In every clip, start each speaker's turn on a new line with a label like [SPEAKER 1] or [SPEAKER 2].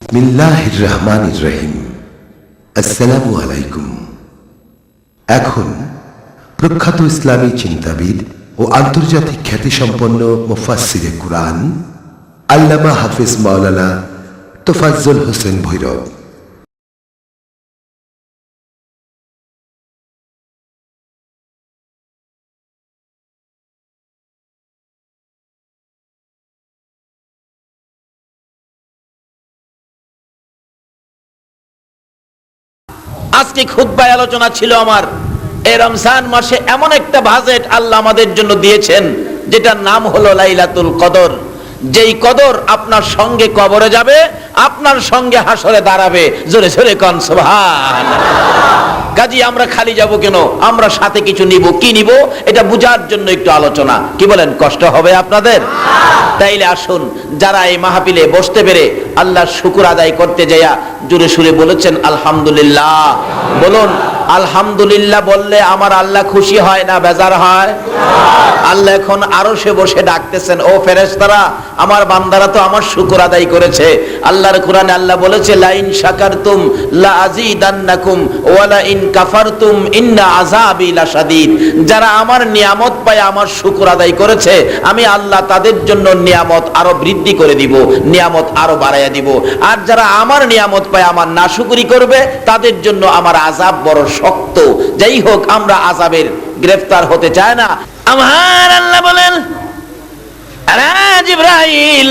[SPEAKER 1] বিসমিল্লাহির রহমানির রহিম। আসসালামু আলাইকুম। এখন প্রখ্যাত ইসলামী চিন্তাবিদ ও আন্তর্জাতিক খ্যাতিসম্পন্ন মুফাসসিরে কুরআন আল্লামা হাফিজ মাওলানা তোফাজ্জল হোসেন ভৈরব
[SPEAKER 2] আজকে খুতবায় আলোচনা ছিল আমার, এই রমজান মাসে এমন একটা বাজেট আল্লাহ আমাদের জন্য দিয়েছেন যেটার নাম হলো লাইলাতুল কদর। যেই কদর আপনার সঙ্গে কবরে যাবে, আপনার সঙ্গে হাসরে দাঁড়াবে। জোরে জোরে কোন সুবহানাল্লাহ। কাজী আমরা খালি যাব কেন? আমরা সাথে কিছু নিব। কি নিব এটা বুঝার জন্য একটু আলোচনা। কি বলেন, কষ্ট হবে আপনাদের? তাইলে আসুন, যারা এই মাহফিলে বসতে পেরে আল্লাহর শুকর আদায় করতে যায়া জোরে সুরে বলেছেন আলহামদুলিল্লাহ। বলুন আলহামদুলিল্লাহ। বললে আমার আল্লাহ খুশি হয় না বেজার হয়? আল্লাহ এখন আরশে বসে ডাকতেছেন, ও ফেরেশতারা, আমার বান্দারা তো আমার শুকর আদায় করেছে। আল্লাহর কোরআনে আল্লাহ বলেছে, লাইন শাকারতুম লা আযীদান্নাকুম ওয়া লা ইন কাফারতুম ইন্না আযাবি লাশাদীদ। যারা আমার নিয়ামত পায় আমার শুকর আদায় করেছে, আমি আল্লাহ তাদের জন্য নিয়ামত আরো বৃদ্ধি করে দিব, নিয়ামত আরো বাড়াইয়া দিব। আর যারা আমার নিয়ামত পায় আমার নাশুকরি করবে, তাদের জন্য আমার আযাব বড় শক্ত। যাই হোক, আমরা আযাবের গ্রেফতার হতে চাই না। আমার আল্লাহ বলেন, আরে জিবরাইল,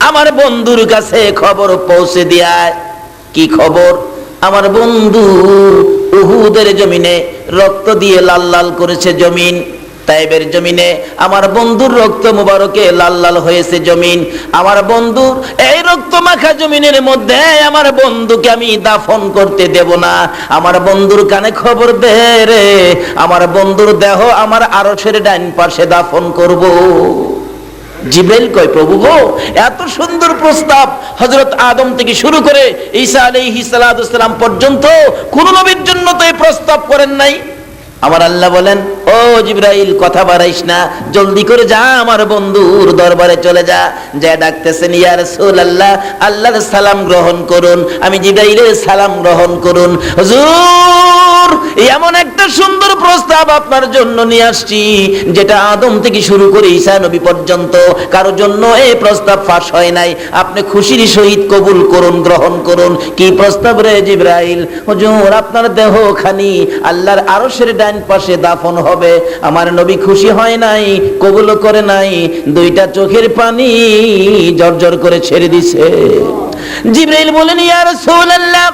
[SPEAKER 2] আমার বন্ধুর কাছে খবর পৌঁছে দিয়ায়। কি খবর? আমার বন্ধু উহুদের জমিনে রক্ত দিয়ে লাল লাল করেছে জমিন। তাইবের জমিনে আমার বন্ধুর রক্ত মুবারকে লাল লাল হয়েছে জমিন। আমার বন্ধুর এই রক্ত মাখা জমিনের মধ্যে আমার বন্ধুকে আমি দাফন করতে দেব না। আমার বন্ধুর কানে খবর দে রে, আমার বন্ধুর দেহ আমার আরশের ডান পাশে দাফন করব। জিবরাইল কয়, প্রভু গো, এত সুন্দর প্রস্তাব হযরত আদম থেকে শুরু করে ঈসা আলাইহিস সালাম পর্যন্ত কোন নবীর জন্য তো এই প্রস্তাব করেন নাই। আমার আল্লাহ বলেন, ও জিবরাইল, কথা বাড়াইস না, জলদি করে যা, আমার বন্ধুর দরবারে চলে যা। যা ডাকতেছেন, ইয়া রাসূলুল্লাহ, আল্লাহর সালাম গ্রহণ করুন। আমি জিবরাইলের সালাম গ্রহণ করুন। হুজুর, এমন একটা সুন্দর প্রস্তাব আপনার জন্য নিয়ে আসছি, যেটা আদম থেকে শুরু করে ঈসা নবী পর্যন্ত কারো জন্য এই প্রস্তাব ফাঁস হয় নাই। আপনি খুশির সহিত কবুল করুন, গ্রহণ করুন। কি প্রস্তাব রে জিবরাইল? হুজুর, আপনার দেহখানি আল্লাহর আরশের ডান পাশে দাফন হবে। আমার নবী খুশি হয় নাই, কবুল করে নাই, দুইটা চোখের পানি জর্জর করে ছেড়ে দিছে। জিবরাইল বলেন, ইয়া রাসূলুল্লাহ,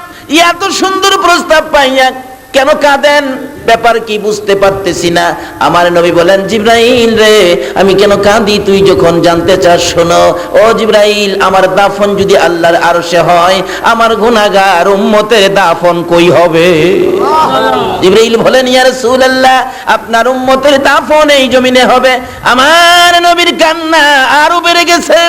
[SPEAKER 2] এত সুন্দর প্রস্তাব পাইয়া কেন কাঁদেন? ব্যাপার কি বুঝতে পারতেছি না। আমার নবী বলেন, জিবরাইল রে, আমি কেন কাঁদি তুই যখন জানতে চাস, শোনো। ও জিবরাইল, আমার দাফন যদি আল্লাহর আরশে হয়, আমার গুনাহগার উম্মতের দাফন কই হবে? জিবরাইল বলেন, ইয়া রাসূলুল্লাহ, আপনার উম্মতের দাফন এই জমিনে হবে। আমার নবীর কান্না আরো বেড়ে গেছে।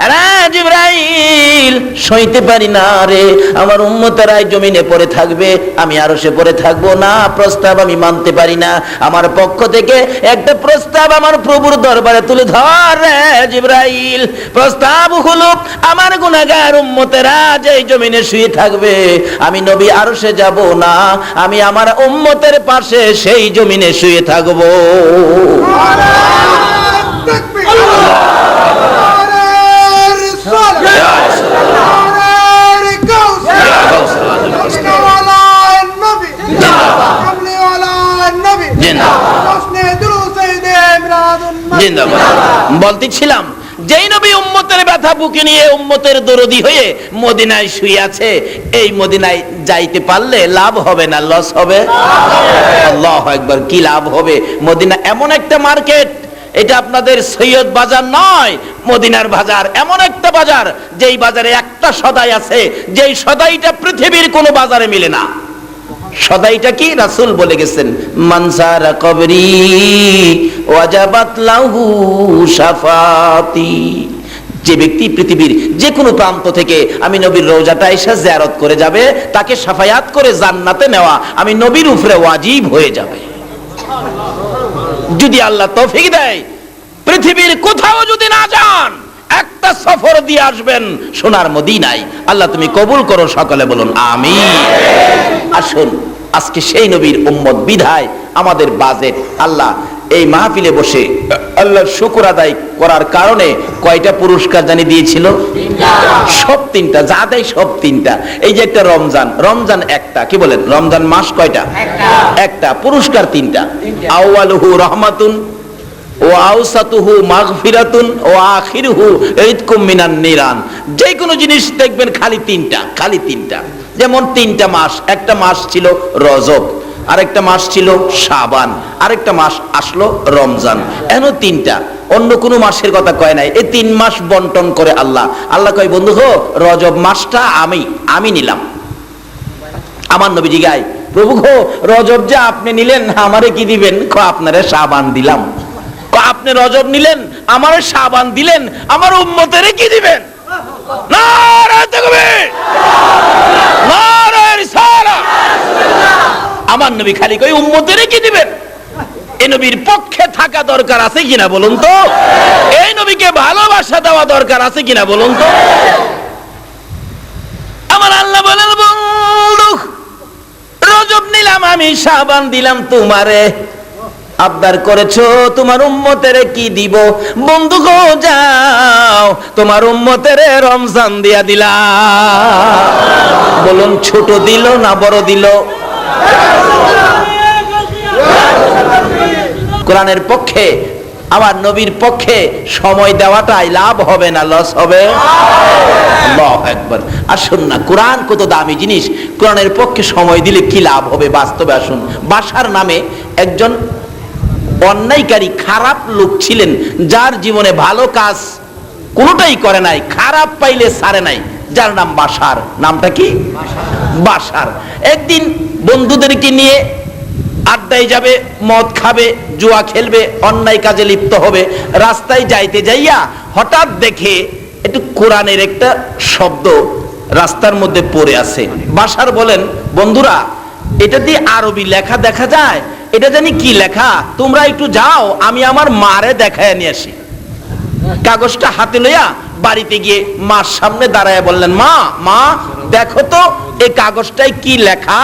[SPEAKER 2] আরে জিবরাইল, সইতে পারি না রে, আমার উম্মতেরা জমিনে পড়ে থাকবে, আমি আরশে পড়ে থাকবো না। প্রস্তাব আমি মানতে পারি না। আমার পক্ষ থেকে একটা প্রস্তাব আমার প্রভুর দরবারে তুলে ধর রে জিবরাইল। প্রস্তাব হলো, আমার গুনাহগার উম্মতেরা যে জমিনে শুয়ে থাকবে, আমি নবী আরশে যাব না, আমি আমার উম্মতের পাশে সেই জমিনে শুয়ে থাকবো। বলতেছিলাম, যেই নবী উম্মতের ব্যথা বুকে নিয়ে উম্মতের দরদি হয়ে মদিনায় শুয়ে আছে, এই মদিনায় যাইতে পারলে লাভ হবে না লস হবে? আল্লাহু আকবার, কি লাভ হবে? মদিনা এমন একটা মার্কেট, এটা আপনাদের সৈয়দ বাজার নয়, মদিনার বাজার এমন একটা বাজার, যেই বাজারে একটা সদাই আছে, যেই সদাইটা পৃথিবীর কোনো বাজারে মিলে না। সদাইটা কি? রাসূল বলে গেছেন, মানসারা কবরি ওয়াজাবাত লাহু শাফাতি। যে ব্যক্তি পৃথিবীর যে কোনো প্রান্ত থেকে আমি নবীর রওজাটা এসে জিয়ারত করে যাবে, তাকে শাফায়াত করে জান্নাতে নেওয়া আমি নবীর উপরে ওয়াজিব হয়ে যাবে। যদি আল্লাহ তৌফিক দেয়, পৃথিবীর কোথাও যদি না যান, একটা সফর দিয়ে আসবেন সোনার মদিনায়। আল্লাহ তুমি কবুল করো, সকলে বলুন আমিন। আসুন আজকে সেই নবীর উম্মত বিধায় আমাদের বাজেট আল্লাহ এই মাহফিলে বসে আল্লাহর শুকর আদায় করার কারণে কয়টা পুরস্কার জানি দিয়েছিল? সব তিনটা, যা দেয় সব তিনটা। এই যে একটা রমজান, রমজান একটা, কি বলেন রমজান মাস কয়টা? একটা। পুরস্কার তিনটা। আউয়ালুহু রহমাতুন ও আউসাতুহু মাগফিরাতুন ও আখিরুহু ইতকুম মিনান নিরান। যে কোনো জিনিস দেখবেন খালি তিনটা, খালি তিনটা। যেমন তিনটা মাস, একটা মাস ছিল রজব, আরেকটা মাস ছিল শাবান, আরেকটা মাস আসলো রমজান। এন তিনটা, অন্য কোনো মাসের কথা কয় নাই। এই 3 মাস বন্টন করে আল্লাহ। আল্লাহ কয় বন্ধু গো রজব মাসটা আমি নিলাম। আমার নবীজি গায় প্রভু গো রজব যে আপনি নিলেন আমারে কি দিবেন? আপনারে শাবান দিলাম। আপনি রজব নিলেন আমারে শাবান দিলেন, আমার উম্মতেরে কি দিবেন? নারায়ে তাকবীর, নারায়ে রিসালাত। আমার নবী খালি কই উম্মতেরে কি দিবেন? এই নবীর পক্ষে থাকা দরকার আছে কিনা বলুন তো? এই নবীকে ভালোবাসা দেওয়া দরকার আছে কিনা বলুন তো? আমার আল্লাহ বলেন বন্ধু রজব নিলাম আমি, শাবান দিলাম তোমারে, আবদার করেছো তোমার উম্মতেরে কি দিব? বন্ধু গো যাও তোমার উম্মতেরে রমজান দিয়া দিলা। বলুন ছোট দিল না বড় দিল? কোরআনের পক্ষে আমার নবীর পক্ষে সময় দেওয়াটাই লাভ হবে না লস হবে? আল্লাহু আকবার। আসুন না, কোরআন কত দামি জিনিস, কোরআনের পক্ষে সময় দিলে কি লাভ হবে বাস্তবে। আসুন, বাশার নামে একজন অন্যায়কারী খারাপ লোক ছিলেন, যার জীবনে ভালো কাজ কোনোটাই করে নাই, খারাপ পাইলে ছাড়ে নাই, যার নাম বাশার। নামটা কি? বাশার। একদিন বন্ধুদেরকে নিয়ে আড্ডায় যাবে, মদ খাবে, জুয়া খেলবে, অন্যায় কাজে লিপ্ত হবে। রাস্তায় যাইতে যাইয়া হঠাৎ দেখে একটু কোরআনের একটা শব্দ রাস্তার মধ্যে পড়ে আছে। বাশার বলেন বন্ধুরা এটা দিয়ে আরবি লেখা দেখা যায়, এটা জানি কি লেখা, তোমরা একটু যাও আমি আমার মারে দেখায় নিয়ে আসি। কাগজটা হাতে লইয়া বাড়িতে গিয়ে মার সামনে দাঁড়ায় বললেন মা মা দেখো তো এই কাগজটায় কি লেখা।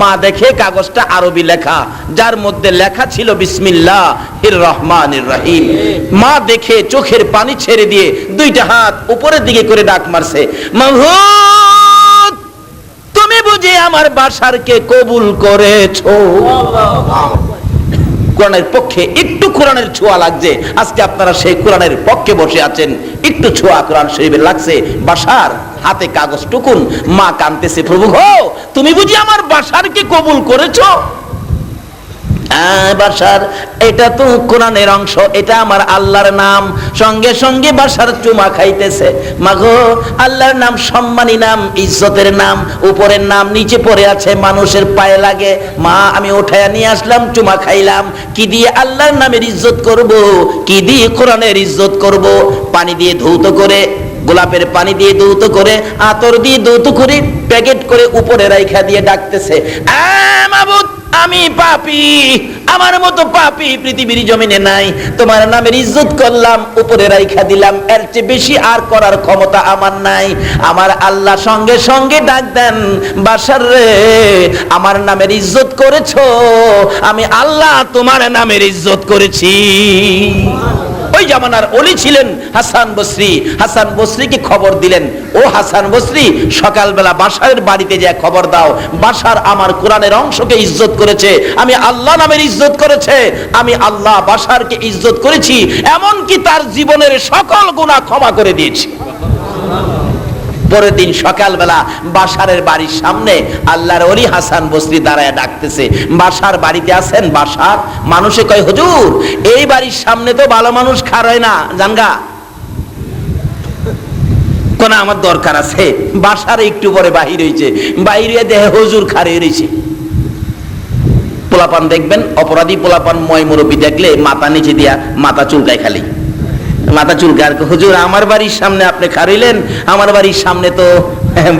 [SPEAKER 2] মা দেখে কাগজটা আরবি লেখা, যার মধ্যে লেখা ছিল বিসমিল্লাহির রহমানির রহিম। মা দেখে চোখের পানি ছেড়ে দিয়ে দুইটা হাত উপরের দিকে করে ডাক মারছে, মাবুদ তুমি বুঝি আমার বাশারকে কবুল করেছো? কোরআনের পক্ষে একটু কোরআনের ছোঁয়া লাগছে। আজকে আপনারা সেই কোরআনের পক্ষে বসে আছেন, একটু ছোঁয়া কোরআন শরীফে লাগছে। বাশার হাতে কাগজ টুকুন, মা কাঁদতেছে, প্রভু গো তুমি বুঝি আমার বাশারকে কবুল করেছো? বাশার এটা তো কোরআনের অংশ, এটা আমার আল্লাহর নাম। সঙ্গে সঙ্গে বাশার চুমা খাইতেছে। মাগো আল্লাহর নাম সম্মানী নাম, ইজ্জতের নাম, উপরের নাম নিচে পড়ে আছে, মানুষের পায়ে লাগে। মা আমি উঠায়া নিয়ে আসলাম, চুমা খাইলাম। কি দিয়ে আল্লাহর নামের ইজ্জত করব? কি দিয়ে কোরআনের ইজ্জত করব? পানি দিয়ে ধৌত করে, গোলাপের পানি দিয়ে ধৌত করে, আতর দিয়ে ধৌত করে, প্যাকেট করে উপরে রাইখা দিয়ে ডাকতেছে, মাবুদ আমি পাপী, আমার মতো পাপী পৃথিবীর জমিনে নাই। তোমার নামের ইজ্জত করলাম, উপরে রাইখা দিলাম, এর চেয়ে বেশি আর করার ক্ষমতা আমার নাই। আমার আল্লাহ সঙ্গে সঙ্গে ডাক দেন, বাশার রে আমার নামের ইজ্জত করেছো, আমি আল্লাহ তোমার নামের ইজ্জত করেছি। ওই জামানার ওলি ছিলেন হাসান বসরি। হাসান বসরিকে খবর দিলেন, ও হাসান বসরি সকালবেলা বাশারের বাড়িতে যা খবর দাও, বাশার আমার কোরআনের অংশকে ইজ্জত করেছে, আমি আল্লাহ নামের ইজ্জত করেছে, আমি আল্লাহ বাশারকে ইজ্জত করেছি, এমনকি তার জীবনের সকল গুনাহ ক্ষমা করে দিয়েছি। পরের দিন সকালবেলা বাশারের বাড়ির সামনে আল্লাহর ওলি হাসান বসরি দাঁড়ায় ডাকতেছে, বাশার বাড়িতে আছেন? বাশার মানুষে কয় হুজুর এই বাড়ির সামনে তো ভালো মানুষ খার হয় না, জানগা কোন আমার দরকার আছে। বাশার একটু পরে বাহির হইছে, বাহির হয়ে দেহে হুজুর খারে রয়েছে। পোলাপান দেখবেন, অপরাধী পোলাপান ময় মুরব্বী দেখলে মাথা নিচে দিয়া মাথা চুলকায়, খালি মাথা চুলকায়। হুজুর আমার বাড়ির সামনে আপনি খারাইলেন, আমার বাড়ির সামনে তো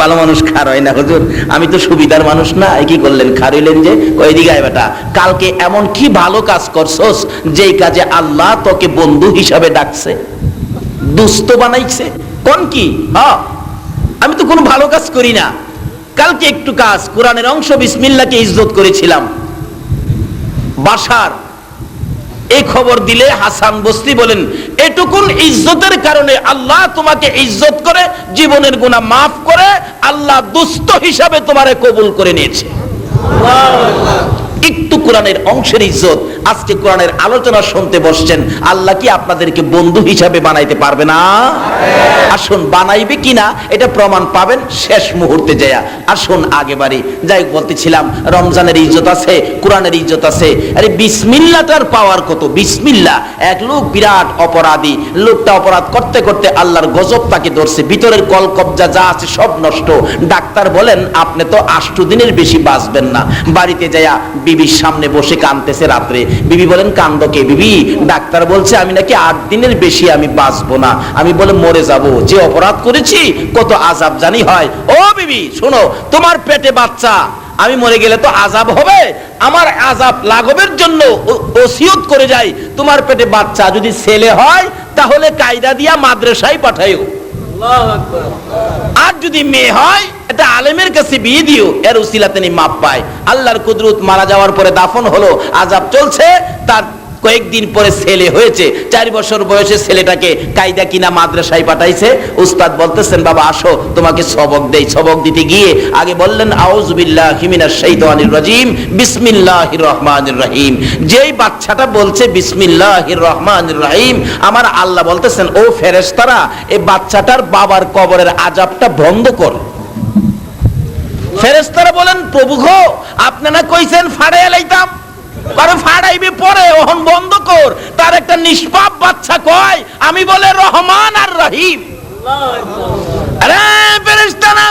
[SPEAKER 2] ভালো মানুষ খার হয় না হুজুর, আমি তো সুবিধার মানুষ না, কি করলেন খারাইলেন যে? ওই দিকে বেটা কালকে এমন কি ভালো কাজ করছস যেই কাজে আল্লাহ তোকে বন্ধু হিসাবে ডাকছে? দুস্থ বানাইছে কোন কি? আমি তো কোনো ভালো কাজ করি না। কালকে একটু কাজ, কোরআনের অংশ বিসমিল্লাহকে ইজ্জত করেছিলাম। বাশার এই খবর দিলে হাসান বসরি বলেন, এটুকুন ইজ্জতের কারণে আল্লাহ তোমাকে ইজ্জত করে, জীবনের গুনাহ মাফ করে, আল্লাহ দুস্থ হিসাবে তোমারে কবুল করে নিয়েছে। একটু কোরআনের অংশের ইজ্জত। আজকে কোরআনের আলোচনা শুনতে বসছেন, আল্লাহ কি আপনাদেরকে বন্ধু হিসাবে বানাইতে পারবে না? আসুন, বানাইবে কিনা এটা প্রমাণ পাবেন শেষ মুহূর্তে যায়া। আসুন আগে বাড়ি যাই। বলতেছিলাম রমজানের ইজ্জত আছে, কোরআনের ইজ্জত আছে। আরে বিসমিল্লাহটার পাওয়ার কত! বিসমিল্লাহ। এক লোক বিরাট অপরাধী, লোকটা অপরাধ করতে করতে আল্লাহর গজব তাকে ধরছে, ভিতরের কল কবজা যা আছে সব নষ্ট। ডাক্তার বলেন আপনি তো 8 দিনের বেশি বাঁচবেন না। বাড়িতে যায়া বিবির সামনে বসে কাঁদতেছে রাত্রে। বিবি বলেন কান্দ কে? বিবি, ডাক্তার বলছে আমি নাকি 8 দিনের বেশি আমি বাঁচবো না। আমি বলে মরে যাব, যে অপরাধ করেছি কত আযাব জানি হয়। ও বিবি শোনো, তোমার পেটে বাচ্চা, আমি মরে গেলে তো আযাব হবে, আমার আযাব লাঘবের জন্য ওসিয়ত করে যাই, তোমার পেটে বাচ্চা যদি ছেলে হয় তাহলে কায়দা দিয়া মাদ্রাসায় পাঠাইও, আর যদি মেয়ে হয় এটা আলেমের কাছে বিয়ে দিও, এর উসিলা তিনি মাপ পায়। আল্লাহর কুদরত, মারা যাওয়ার পরে দাফন হলো, আযাব চলছে, তার কয়েকদিন পরে ছেলে হয়েছে। 4 বছর বয়সে ছেলেটাকে কায়দা কিনা মাদ্রাসায় পাঠাইছে। উস্তাদ বলতেছেন বাবা আসো তোমাকে সবক দেই। সবক দিতে গিয়ে আগে বললেন আউযু বিল্লাহি মিনাশ শাইতানির রাজিম, বিসমিল্লাহির রহমানির রহিম। যেই বাচ্চাটা বলছে বিসমিল্লাহির রহমানির রহিম, আমার আল্লাহ বলতেছেন ও ফেরেশতারা, এই বাচ্চাটার বাবার কবরের আযাবটা বন্ধ কর। ফেরেশতারা বলেন প্রভু গো, আপনারা কইছেন ফাড়াইয়া লাইতাম, কারণ ফাড়াইবে পরে, ওহন বন্ধ কর। তার একটা নিষ্পাপ বাচ্চা কয় আমি বলে রহমান আর রহিম। আরে ফেরেশতারা,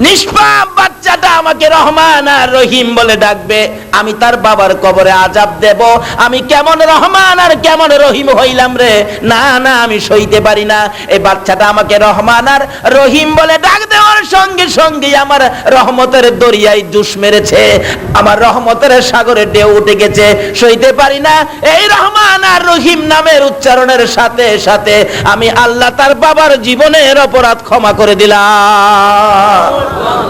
[SPEAKER 2] নিষ্পাপ বাচ্চাটা আমাকে রহমান আর রহিম বলে ডাকবে, আমি তার বাবার কবরে আযাব দেব, আমি কেমন রহমান আর কেমন রহিম হইলাম রে? না না, আমি সইতে পারি না। এই বাচ্চাটা আমাকে রহমান আর রহিম বলে ডাক দেওয়ার সঙ্গে সঙ্গে আমার রহমতের দরিয়ায় জুস মেরেছে, আমার রহমতের সাগরে ঢেউ উঠে গেছে, সইতে পারি না। এই রহমান আর রহিম নামের উচ্চারণের সাথে সাথে আমি আল্লাহ তার বাবার জীবনের অপরাধ ক্ষমা করে দিলাম।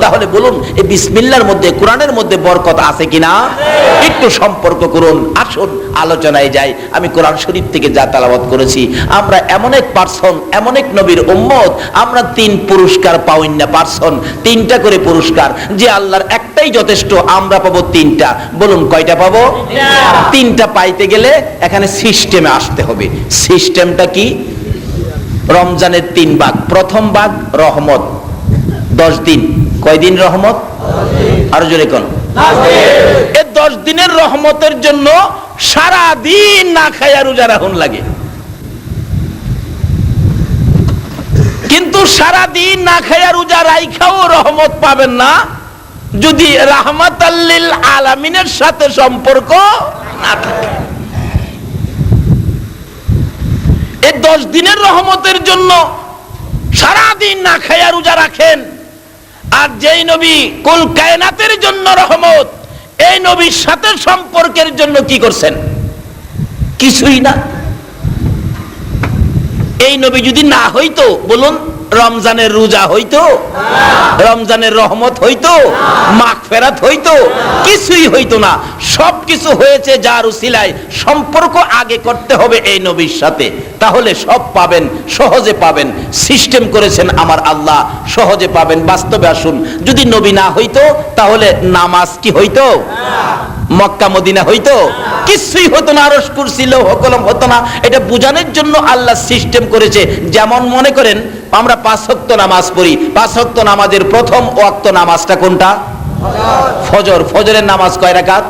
[SPEAKER 2] তাহলে বলুন এই বিসমিল্লাহর মধ্যে, কোরআনের মধ্যে বরকত আছে কিনা? একটু সম্পর্ক করুন। আসুন আলোচনায় যাই। আমি কোরআন শরীফ থেকে যা তেলাওয়াত করেছি, আমরা এমন এক পারসন, এমন এক নবীর উম্মত, আমরা 3 পুরস্কার পাওইন না পারসন, 3টা করে পুরস্কার। যে আল্লাহর একটাই যথেষ্ট, আমরা পাবো 3টা। বলুন কয়টা পাবো? 3টা পাইতে গেলে এখানে সিস্টেমে আসতে হবে। সিস্টেমটা কি? রমজানের 3 ভাগ। প্রথম ভাগ রহমত, 10 দিন। কয়দিন রহমত? আরো জোরে কোন? এই 10 দিনের রহমতের জন্য সারা দিন না খায়া রোজা রাখুন লাগে। কিন্তু সারা দিন না খায়া রোজা রাইখাও রহমত পাবেন না যদি রাহমাতাল লিল আলামিনের সাথে সম্পর্ক না থাকে। এই 10 দিনের রহমতের জন্য সারা দিন না খায়া রোজা রাখেন। আর যেই নবী কুল কায়নাতের জন্য রহমত, এই নবীর সাথে সম্পর্কের জন্য কি করছেন? কিছুই না। এই নবী যদি না হইতো, বলুন রমজানের রোজা হইতো? রমজানের রহমত হইতো? মাগফিরাত হইতো? কিছুই হইতো না। সবকিছু হয়েছে যার উসিলায়। সম্পর্ক আগে করতে হবে এই নবীর সাথে, তাহলে সব পাবেন, সহজে পাবেন। সিস্টেম করেছেন আমার আল্লাহ, সহজে পাবেন। বাস্তবে আসুন, যদি নবী না হইতো তাহলে নামাজ কি হইতো? মক্কা মদিনা হইতো? কিছুই হতো না। আরশ কুরসি লৌহ কলম হতো না। এটা বোঝানোর জন্য আল্লাহ সিস্টেম করেছে। যেমন মনে করেন আমরা 5 ওয়াক্ত নামাজ পড়ি, 5 ওয়াক্ত নামাজের প্রথম ওয়াক্ত নামাজটা কোনটা? ফজর। ফজরের নামাজ কয় রাকাত?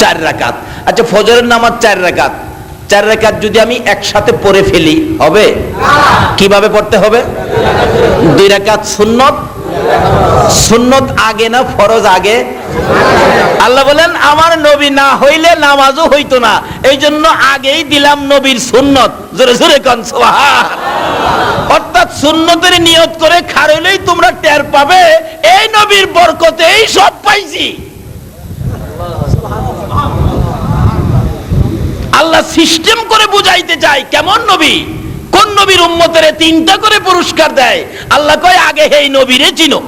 [SPEAKER 2] 4 রাকাত। আচ্ছা ফজরের নামাজ 4 রাকাত। 4 রাকাত যদি আমি একসাথে পড়ে ফেলি হবে? কিভাবে পড়তে হবে? 2 রাকাত সুন্নত। সুন্নত আগে না ফরজ আগে? আল্লাহ বলেন আমার নবী না হইলে নামাজও হইতো না, এই জন্য আগেই দিলাম নবীর সুন্নত। জোরে জোরে কোন সুবহান। অর্থাৎ সুন্নতের নিয়ত করে খাড়ইলেই তোমরা টের পাবে এই নবীর বরকতেই সব পাইছি। আল্লাহ সিস্টেম করে বুঝাইতে চায়। কেমন নবী, কোন নবীর উম্মতের তিনটা করে পুরস্কার দেয়। আল্লাহ কয় আগে এই নবীরে চিনো।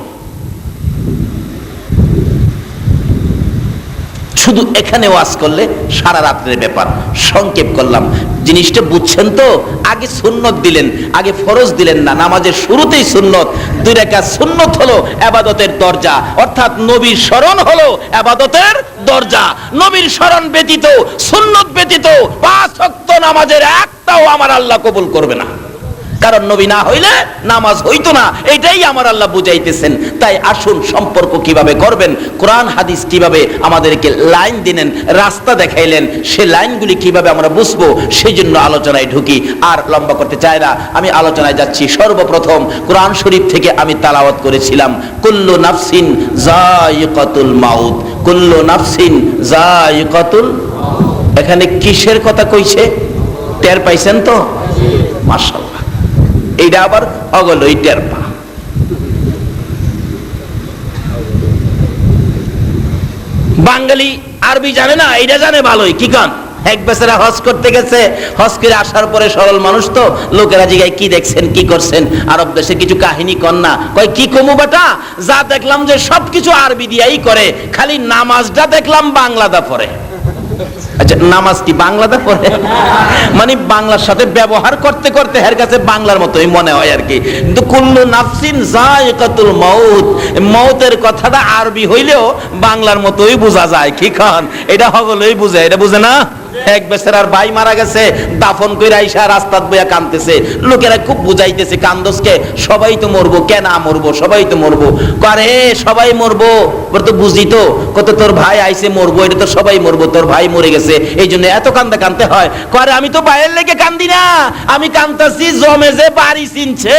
[SPEAKER 2] শুধু এখানে ওয়াজ করলে সারা রাত্রের ব্যাপার, সংক্ষেপ করলাম। জিনিসটা বুঝছেন তো? আগে সুন্নত দিলেন, আগে ফরজ দিলেন না। নামাজের শুরুতেই সুন্নত, 2 রাকাত সুন্নত হলো ইবাদতের দরজা, অর্থাৎ নবীর স্মরণ হলো ইবাদতের দরজা। নবীর স্মরণ ব্যতীত, সুন্নত ব্যতীত 5 ওয়াক্ত নামাজের একটাও আমার আল্লাহ কবুল করবে না। কারণ নবী না হইলে নামাজ হইতো না, এটাই আমার আল্লাহ বুঝাইতেছেন। তাই আসুন, সম্পর্ক কিভাবে করবেন, কোরআন হাদিস কিভাবে আমাদেরকে লাইন দিলেন, রাস্তা দেখাইলেন, সে লাইনগুলি কিভাবে আমরা বুঝবো, সেই জন্য আলোচনায় ঢুকি। আর লম্বা করতে চাই না, আমি আলোচনায় যাচ্ছি। সর্বপ্রথম কোরআন শরীফ থেকে আমি তালাওয়াত করেছিলাম, কুল্লু নাফসিন যায়িকাতুল মাউত, কুল্লু নাফসিন যায়িকাতুল। এখানে কিসের কথা কইছে টের পাইছেন তো? মাশাআল্লাহ। এইটা আবার অগলই টের পা। বাঙালি আরবি জানে না, এইটা জানে ভালোই। কি কান এক বেচারা হজ করতে গেছে, হজ করে আসার পরে সরল মানুষ তো, লোকেরা জিগায় কি দেখছেন, কি করছেন, আরব দেশে কিছু কাহিনী কন্যা। কয় কি কমু বেটা, যা দেখলাম যে সবকিছু আরবি দিয়াই করে, খালি নামাজটা দেখলাম বাংলাদা পড়ে। আচ্ছা, নামাজ কি বাংলাতে পড়ে? মানে বাংলার সাথে ব্যবহার করতে করতে এর কাছে বাংলার মতোই মনে হয় আর কি। কিন্তু কুল্লু নাফসিন যায়িকাতুল মাউত, মউতের কথাটা আরবি হইলেও বাংলার মতোই বোঝা যায়। কি খান, এটা হগলই বুঝে, এটা বুঝে না? এক বেচারার ভাই মারা গেছে, দাফন কইরা আইসা রাস্তাত বইয়া কাঁদতেছে, লোকেরা খুব বুঝাইতেছে, কান্দসকে সবাই তো মরবো, কেন মরবো, সবাই তো মরবো। করে সবাই মরবো, ওর তো বুঝি তো, কত তোর ভাই আইছে মরবো, এটা তো সবাই মরবো, তোর ভাই মরে গেছে এই জন্য এত কান্দা কানতে হয়। করে আমি তো ভাইয়ের লেগে কান্দি না, আমি কান্দাছি জমে যে বাড়ি চিনছে।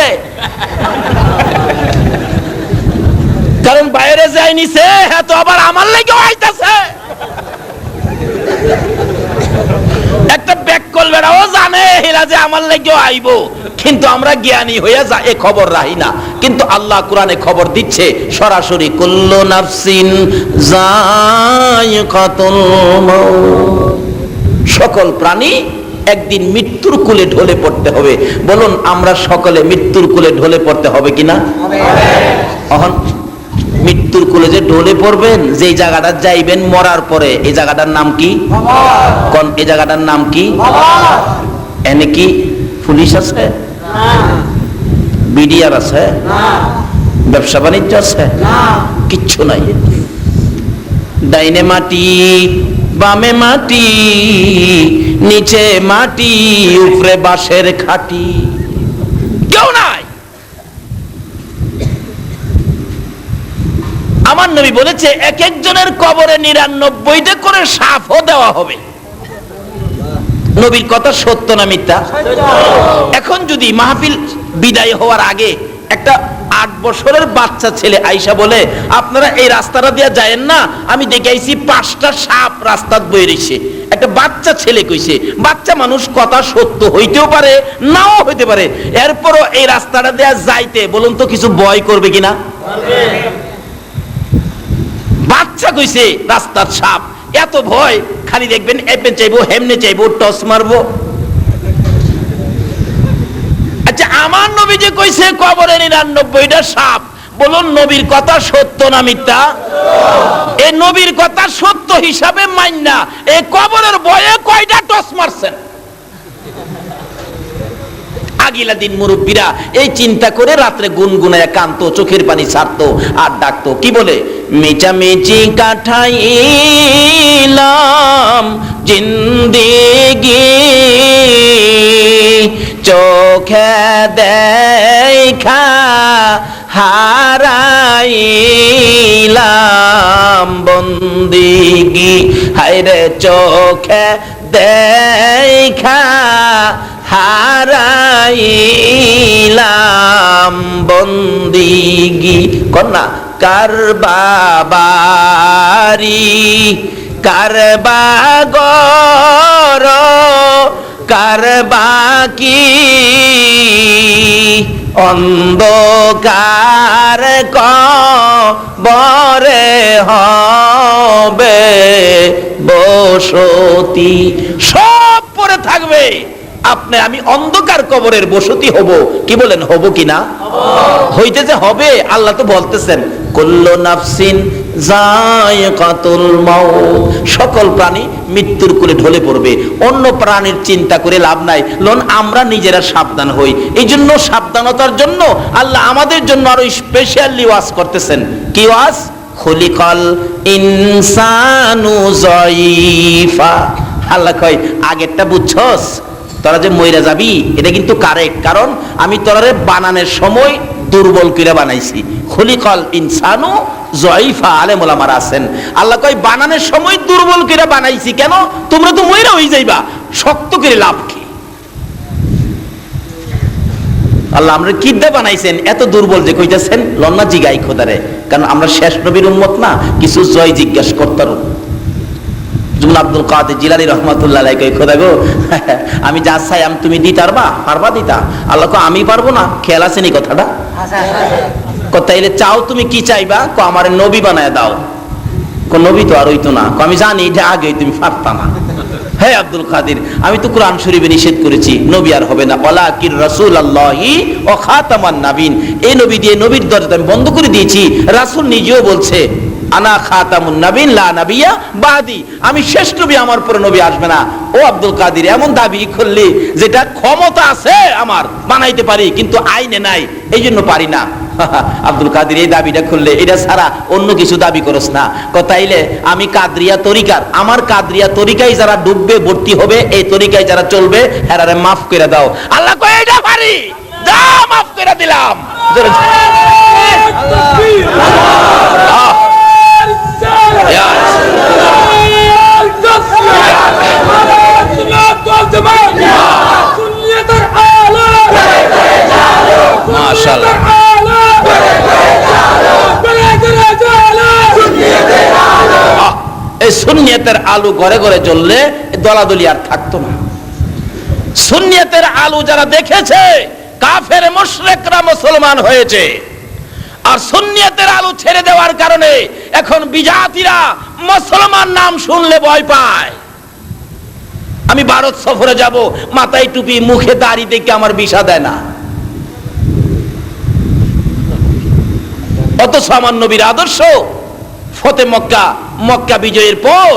[SPEAKER 2] কারণ বাইরে যাই নিছে, হ্যাঁ তো আবার আমার লেগে আইতাছে। একটা ব্যাককল বেড়াও জানে এরা যে আমার লাগেও আইবো, কিন্তু আমরা জ্ঞানী হইয়া যা এ খবর রাখি না। কিন্তু আল্লাহ কোরআনে খবর দিচ্ছে সরাসরি, কুল্লু নাফসিন যায়িকাতুল মাউত, সকল প্রাণী একদিন মৃত্যুর কোলে ঢলে পড়তে হবে। বলুন, আমরা সকলে মৃত্যুর কোলে ঢলে পড়তে হবে কিনা? হবে। মৃত্যুর কোলে যে ঢলে পড়বেন, যেই জায়গাটা যাইবেন মরার পরে, এই জায়গাটার নাম কি? কোন এই জায়গাটার নাম কি? এনে কি পুলিশ আছে? বিডিআর আছে? ব্যবসা বাণিজ্য আছে? কিচ্ছু নাই। ডাইনে মাটি, বামে মাটি, নিচে মাটি, উপরে বাঁশের খাটি, কেউ নাই। আমার নবী বলেছে এক একজনের কবরে 99টা করে সাফও দেওয়া হবে। নবীর কথা সত্য না মিথ্যা? এখন যদি মাহফিল বিদায় হওয়ার আগে একটা 8 বছরের বাচ্চা ছেলে আইসা বলে, আপনারা এই রাস্তাটা দিয়ে যায়েন না, আমি দেখাইছি 5টা সাপ রাস্তাত বয়ে রয়েছে, একটা বাচ্চা ছেলে কইছে। বাচ্চা মানুষ, কথা সত্য হইতেও পারে নাও হইতে পারে, এরপরও এই রাস্তাটা দিয়ে যাইতে বলুন তো কিছু ভয় করবে কিনা? বাচ্চা কইছে রাস্তার সাপ, এত ভয়, খালি দেখবেন এমনে চাইবো, হেমনে চাইবো, টস মারবো। আচ্ছা, আমার নবী যে কইছে কবরে 99টা সাপ, বলুন নবীর কথা সত্য না মিথ্যা? এই নবীর কথা সত্য হিসাবে মাইন্না এই কবরের ভয়ে কয়টা টস মারছেন? আগিলা দিন মুরব্বীরা এই চিন্তা করে রাত্রে গুনগুনায় কাঁদতো, চোখের পানি ছাড়তো আর ডাকতো, কি বলে? মিচামিচি কাটাইলাম জিন্দেগি, চোখে দেখা হারাইলাম বন্দিগি, হায়রে চোখে দেখা হারাইলাম বন্দিগি। কন্যা কার বাবারি, কার বাগর, কার বাকি, অন্ধকার কবরে হবে বসতি। সব কবরে থাকবে, আপনি আমি অন্ধকার কবরের বসতি হব। কি বলেন, হব কি না? হইতে যে হবে, আল্লাহ তো বলতেছেন কুল্লু নাফসিন যায়কাতুল মাউত, সকল প্রাণী মৃত্যুর কোলে ঢলে পড়বে। অন্য প্রাণীর চিন্তা করে লাভ নাই, লন আমরা নিজেরা সাবধান হই। এই জন্য সাবধানতার জন্য আল্লাহ আমাদের জন্য আরো স্পেশালি ওয়াজ করতেছেন। কি ওয়াজ? খুলিকাল ইনসানু যায়ীফা। আল্লাহ কয় আগেরটা বুঝছস, তোরা যে মইরা যাবি এটা কিন্তু কারেক্ট, কারণ আমি তোরারে বানানোর সময় দুর্বল করে বানাইছি। খুলিকাল ইনসানু যায়ীফা। আলেম ওলামারা আছেন, আল্লাহ কয় বানানোর সময় দুর্বল করে বানাইছি কেন? তোমরা তো মইরা হই যাইবা, শক্ত করে লাভ কি? আল্লাহ আমরা কি দিয়ে বানাইছেন এত দুর্বল যে কইতাছেন? লন্না জিগাই খোদারে, কারণ আমরা শেষ নবীর উম্মত না, কিছু জয় জিজ্ঞাসা করতাম। যেমন আব্দুল কাদের জিলানী রহমাতুল্লাহ আলাইহি কই খোদা গো আমি যা চাই আমি তুমি দিতারবা, পারবা দিতা? আল্লাহ কো আমি পারবো না। খেয়াল আছে নি কথাটা? তাইলে চাও তুমি কি চাইবা? কো আমার নবী বানায় দাও। কো নবী তো আর হইতো না। কো আমি জানি এটা আগে তুমি পারতা না। হে আব্দুল কাদের, আমি তো কোরআন শরীফে নিষেধ করেছি নবী আর হবে না, ওয়ালাকির রাসূলুল্লাহি ওয়া খাতামান নাবিয়িন। এই নবী দিয়ে নবীর দরজা আমি বন্ধ করে দিয়েছি। রাসূল নিজেও বলছে আনা খাতামুন নাবিয়িন লা নাবিয়্যা বাদি, আমি শেষ নবী, আমার পরে নবী আসবে না। ও আব্দুল কাদের, এমন দাবি করলি যেটা ক্ষমতা আছে আমার বানাইতে পারি, কিন্তু আইনে নাই, এই জন্য পারি না। আব্দুল কাদের এই দাবিটা করলে এটা ছাড়া অন্য কিছু দাবি করস না। তাইলে আমি কাদরিয়া তরিকার, আমার কাদরিয়া তরিকায় যারা ডুববে ভর্তি হবে, এই তরিকায় যারা চলবে হেরারে মাফ করে দাও। আল্লাহ কয় এটা পারি, যা মাফ করে দিলাম। মাশাআল্লাহ, এই সুন্নিয়তের আলু ঘরে ঘরে জ্বললে দলাদলি আর থাকতো না। সুন্নিয়তের আলু যারা দেখেছে, কাফের মুশরিকরা মুসলমান হয়েছে। আর সুন্নিয়তের আলু ছেড়ে দেওয়ার কারণে এখন বিজাতিরা মুসলমান নাম শুনলে ভয় পায়। আমি ভারত সফরে যাব, মাথায় টুপি মুখে দাড়ি দেখে আমার ভিসা দেয় না। অথচ আমার নবীর আদর্শ ফতে মক্কা, মক্কা বিজয়ের পর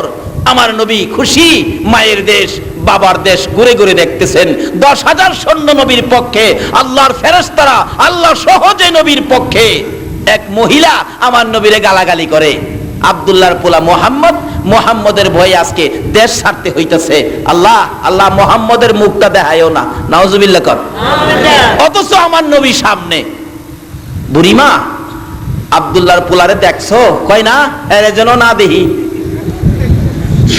[SPEAKER 2] আমার নবী খুশি, মায়ের দেশ বাবার দেশ ঘুরে ঘুরে দেখতেছেন। 10,000 সৈন্য নবীর পক্ষে, আল্লাহর ফেরেশতারা আল্লাহ সহজে নবীর পক্ষে। এক মহিলা আমার নবীরে গালাগালি করে, আব্দুল্লাহর পোলা মোহাম্মদ, মোহাম্মদের ভয়ে আজকে দেশ ছাড়তে হইতেছে। আল্লাহ আল্লাহ মোহাম্মদের মুখটা দেখায়ও না, নাউজুবিল্লাহ কর। অথচ আমার নবী সামনে। বুড়িমা আব্দুল্লাহর পোলারে দেখছো? কয় না, এর যেন না দেখি।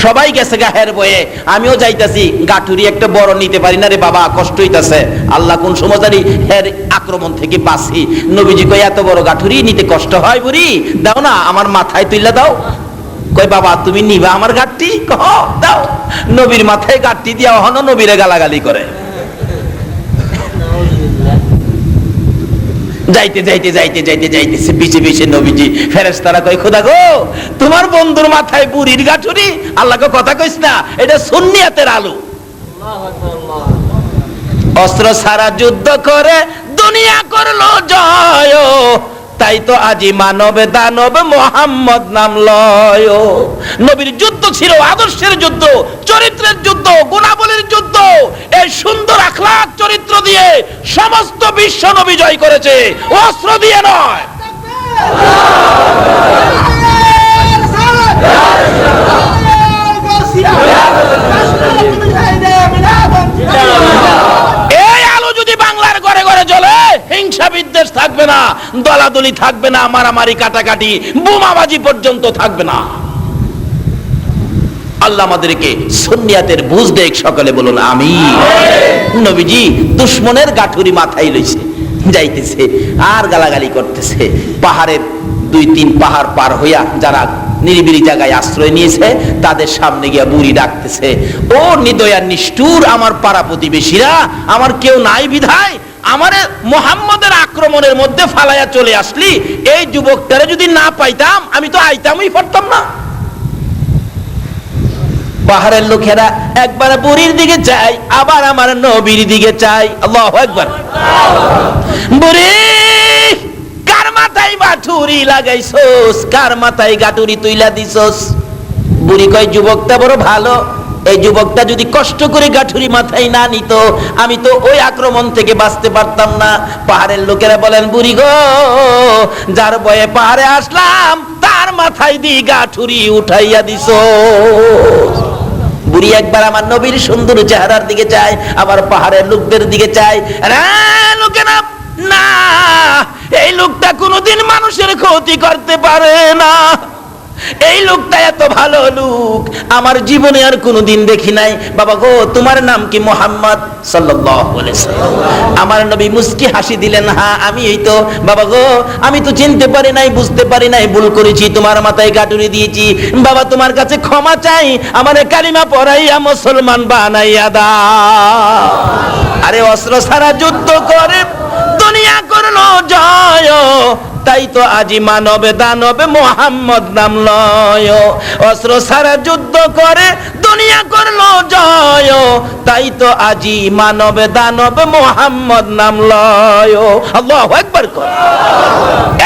[SPEAKER 2] সবাই গেছে গাহের বয়ে, আমিও যাইতাছি, গাঠুরি একটা বড় নিতে পারি না রে বাবা, কষ্ট হইতাছে। আল্লাহ কোন সময় জানি এর আক্রমণ থেকে বাঁচি। নবীজি কয় এত বড় গাঠুরি নিতে কষ্ট হয় বুড়ি, দাও না আমার মাথায় তুইলা দাও। কয় বাবা তুমি নিবা আমার গাঠটি? কহ দাও। নবীর মাথায় গাঠটি দিয়া হন নবীরে গালাগালি করে। যাইতে যাইতে যাইতে যাইতে যাইতেছে পিছে পিছে নবীজি। ফেরেশতারা কয় খোদা গো তোমার বন্ধুর মাথায় বুড়ির গাঠুরি? আল্লাহকে কথা কইস না, এটা সুন্নিয়তের আলু। অস্ত্র ছাড়া যুদ্ধ করে দুনিয়া করলো জয়, তাই তো আজি মানব দানব মোহাম্মদ নাম লয়। নবীর যুদ্ধ ছিল আদর্শের যুদ্ধ, চরিত্রের যুদ্ধ, গুণাবলীর যুদ্ধ। এই সুন্দর আখলাক চরিত্র দিয়ে সমস্ত বিশ্ব নবী জয় করেছে, অস্ত্র দিয়ে নয়। এই আলো যদি বাংলার ঘরে ঘরে জ্বলে, হিংসা বিদ্বেষ থাকবে না, দলাদলি থাকবে না, মারামারি কাটাকাটি বোমাবাজি পর্যন্ত থাকবে না। আল্লাহ আমাদেরকে সুন্নিয়তের বুঝ দেখ, সকলে বলুন আমিন। নবীজি দুশমনের গাঠুরি মাথায় লইছে, যাইতেছে আর গালাগালি করতেছে। পাহাড়ের 2-3 পাহাড় পার হইয়া যারা নিরিবিলি জায়গায় আশ্রয় নিয়েছে তাদের সামনে গিয়া বুড়ি ডাকতেছে, ও নিদয়া নিষ্ঠুর আমার পাড়া প্রতিবেশীরা, আমার কেউ নাই বিধায় আমারে মুহাম্মদের আক্রমণের মধ্যে ফালাইয়া চলে আসলি। এই যুবকটারে যদি না পাইতাম আমি তো আইতামই পারতাম না। পাহাড়ের লোকেরা একবার বুড়ির দিকে চায়, আবার আমার নবীর দিকে চায়। আল্লাহু আকবার। বুড়ি, কার মাথায় বাটুরি লাগাইছস, কার মাথায় গাটুরি তুইলা দিছস? বুড়ি কয়, যুবকটা বড় ভালো, এই যুবকটা যদি কষ্ট করে গাঠুরি মাথায় না নিত, আমি তো ওই আক্রমণ থেকে বাঁচতে পারতাম না। পাহাড়ের লোকেরা বলেন, বুড়ি গো, যার ভয়ে পাহাড়ে আসলাম তার মাথায় দিয়ে গাঠুরি উঠাইয়া দিছ। বুড়ি একবার আমার নবীর সুন্দর চেহারার দিকে চায়, আবার পাহাড়ের লোকদের দিকে চায়। লোকেরা, না, এই লোকটা কোনোদিন মানুষের ক্ষতি করতে পারে না, এই লোকটা এত ভালো লোক আমার জীবনে আর কোনোদিন দেখি নাই। বাবা গো, তোমার নাম কি? মুহাম্মদ সাল্লাল্লাহু আলাইহি সাল্লাম। আমার নবী মুস্কি হাসি দিলেন, হ্যাঁ আমি এই তো। বাবা গো, আমি তো চিনতে পারি নাই, বুঝতে পারি নাই, ভুল করেছি, তোমার মাথায় গাটুরি দিয়েছি। বাবা তোমার কাছে ক্ষমা চাই, আমারে কালিমা পড়াইয়া মুসলমান বানাইয়া দাও। আরে অস্ত্র ছাড়া যুদ্ধ করে দুনিয়া করলো জয়, তাই তো আজি মানবে দানবে মুহাম্মদ নাম লয়। অস্ত্র ছাড়া যুদ্ধ করে দুনিয়া করলো জয়, তাই তো আজি মানবে দানবে মুহাম্মদ নাম লয়। আল্লাহু আকবার।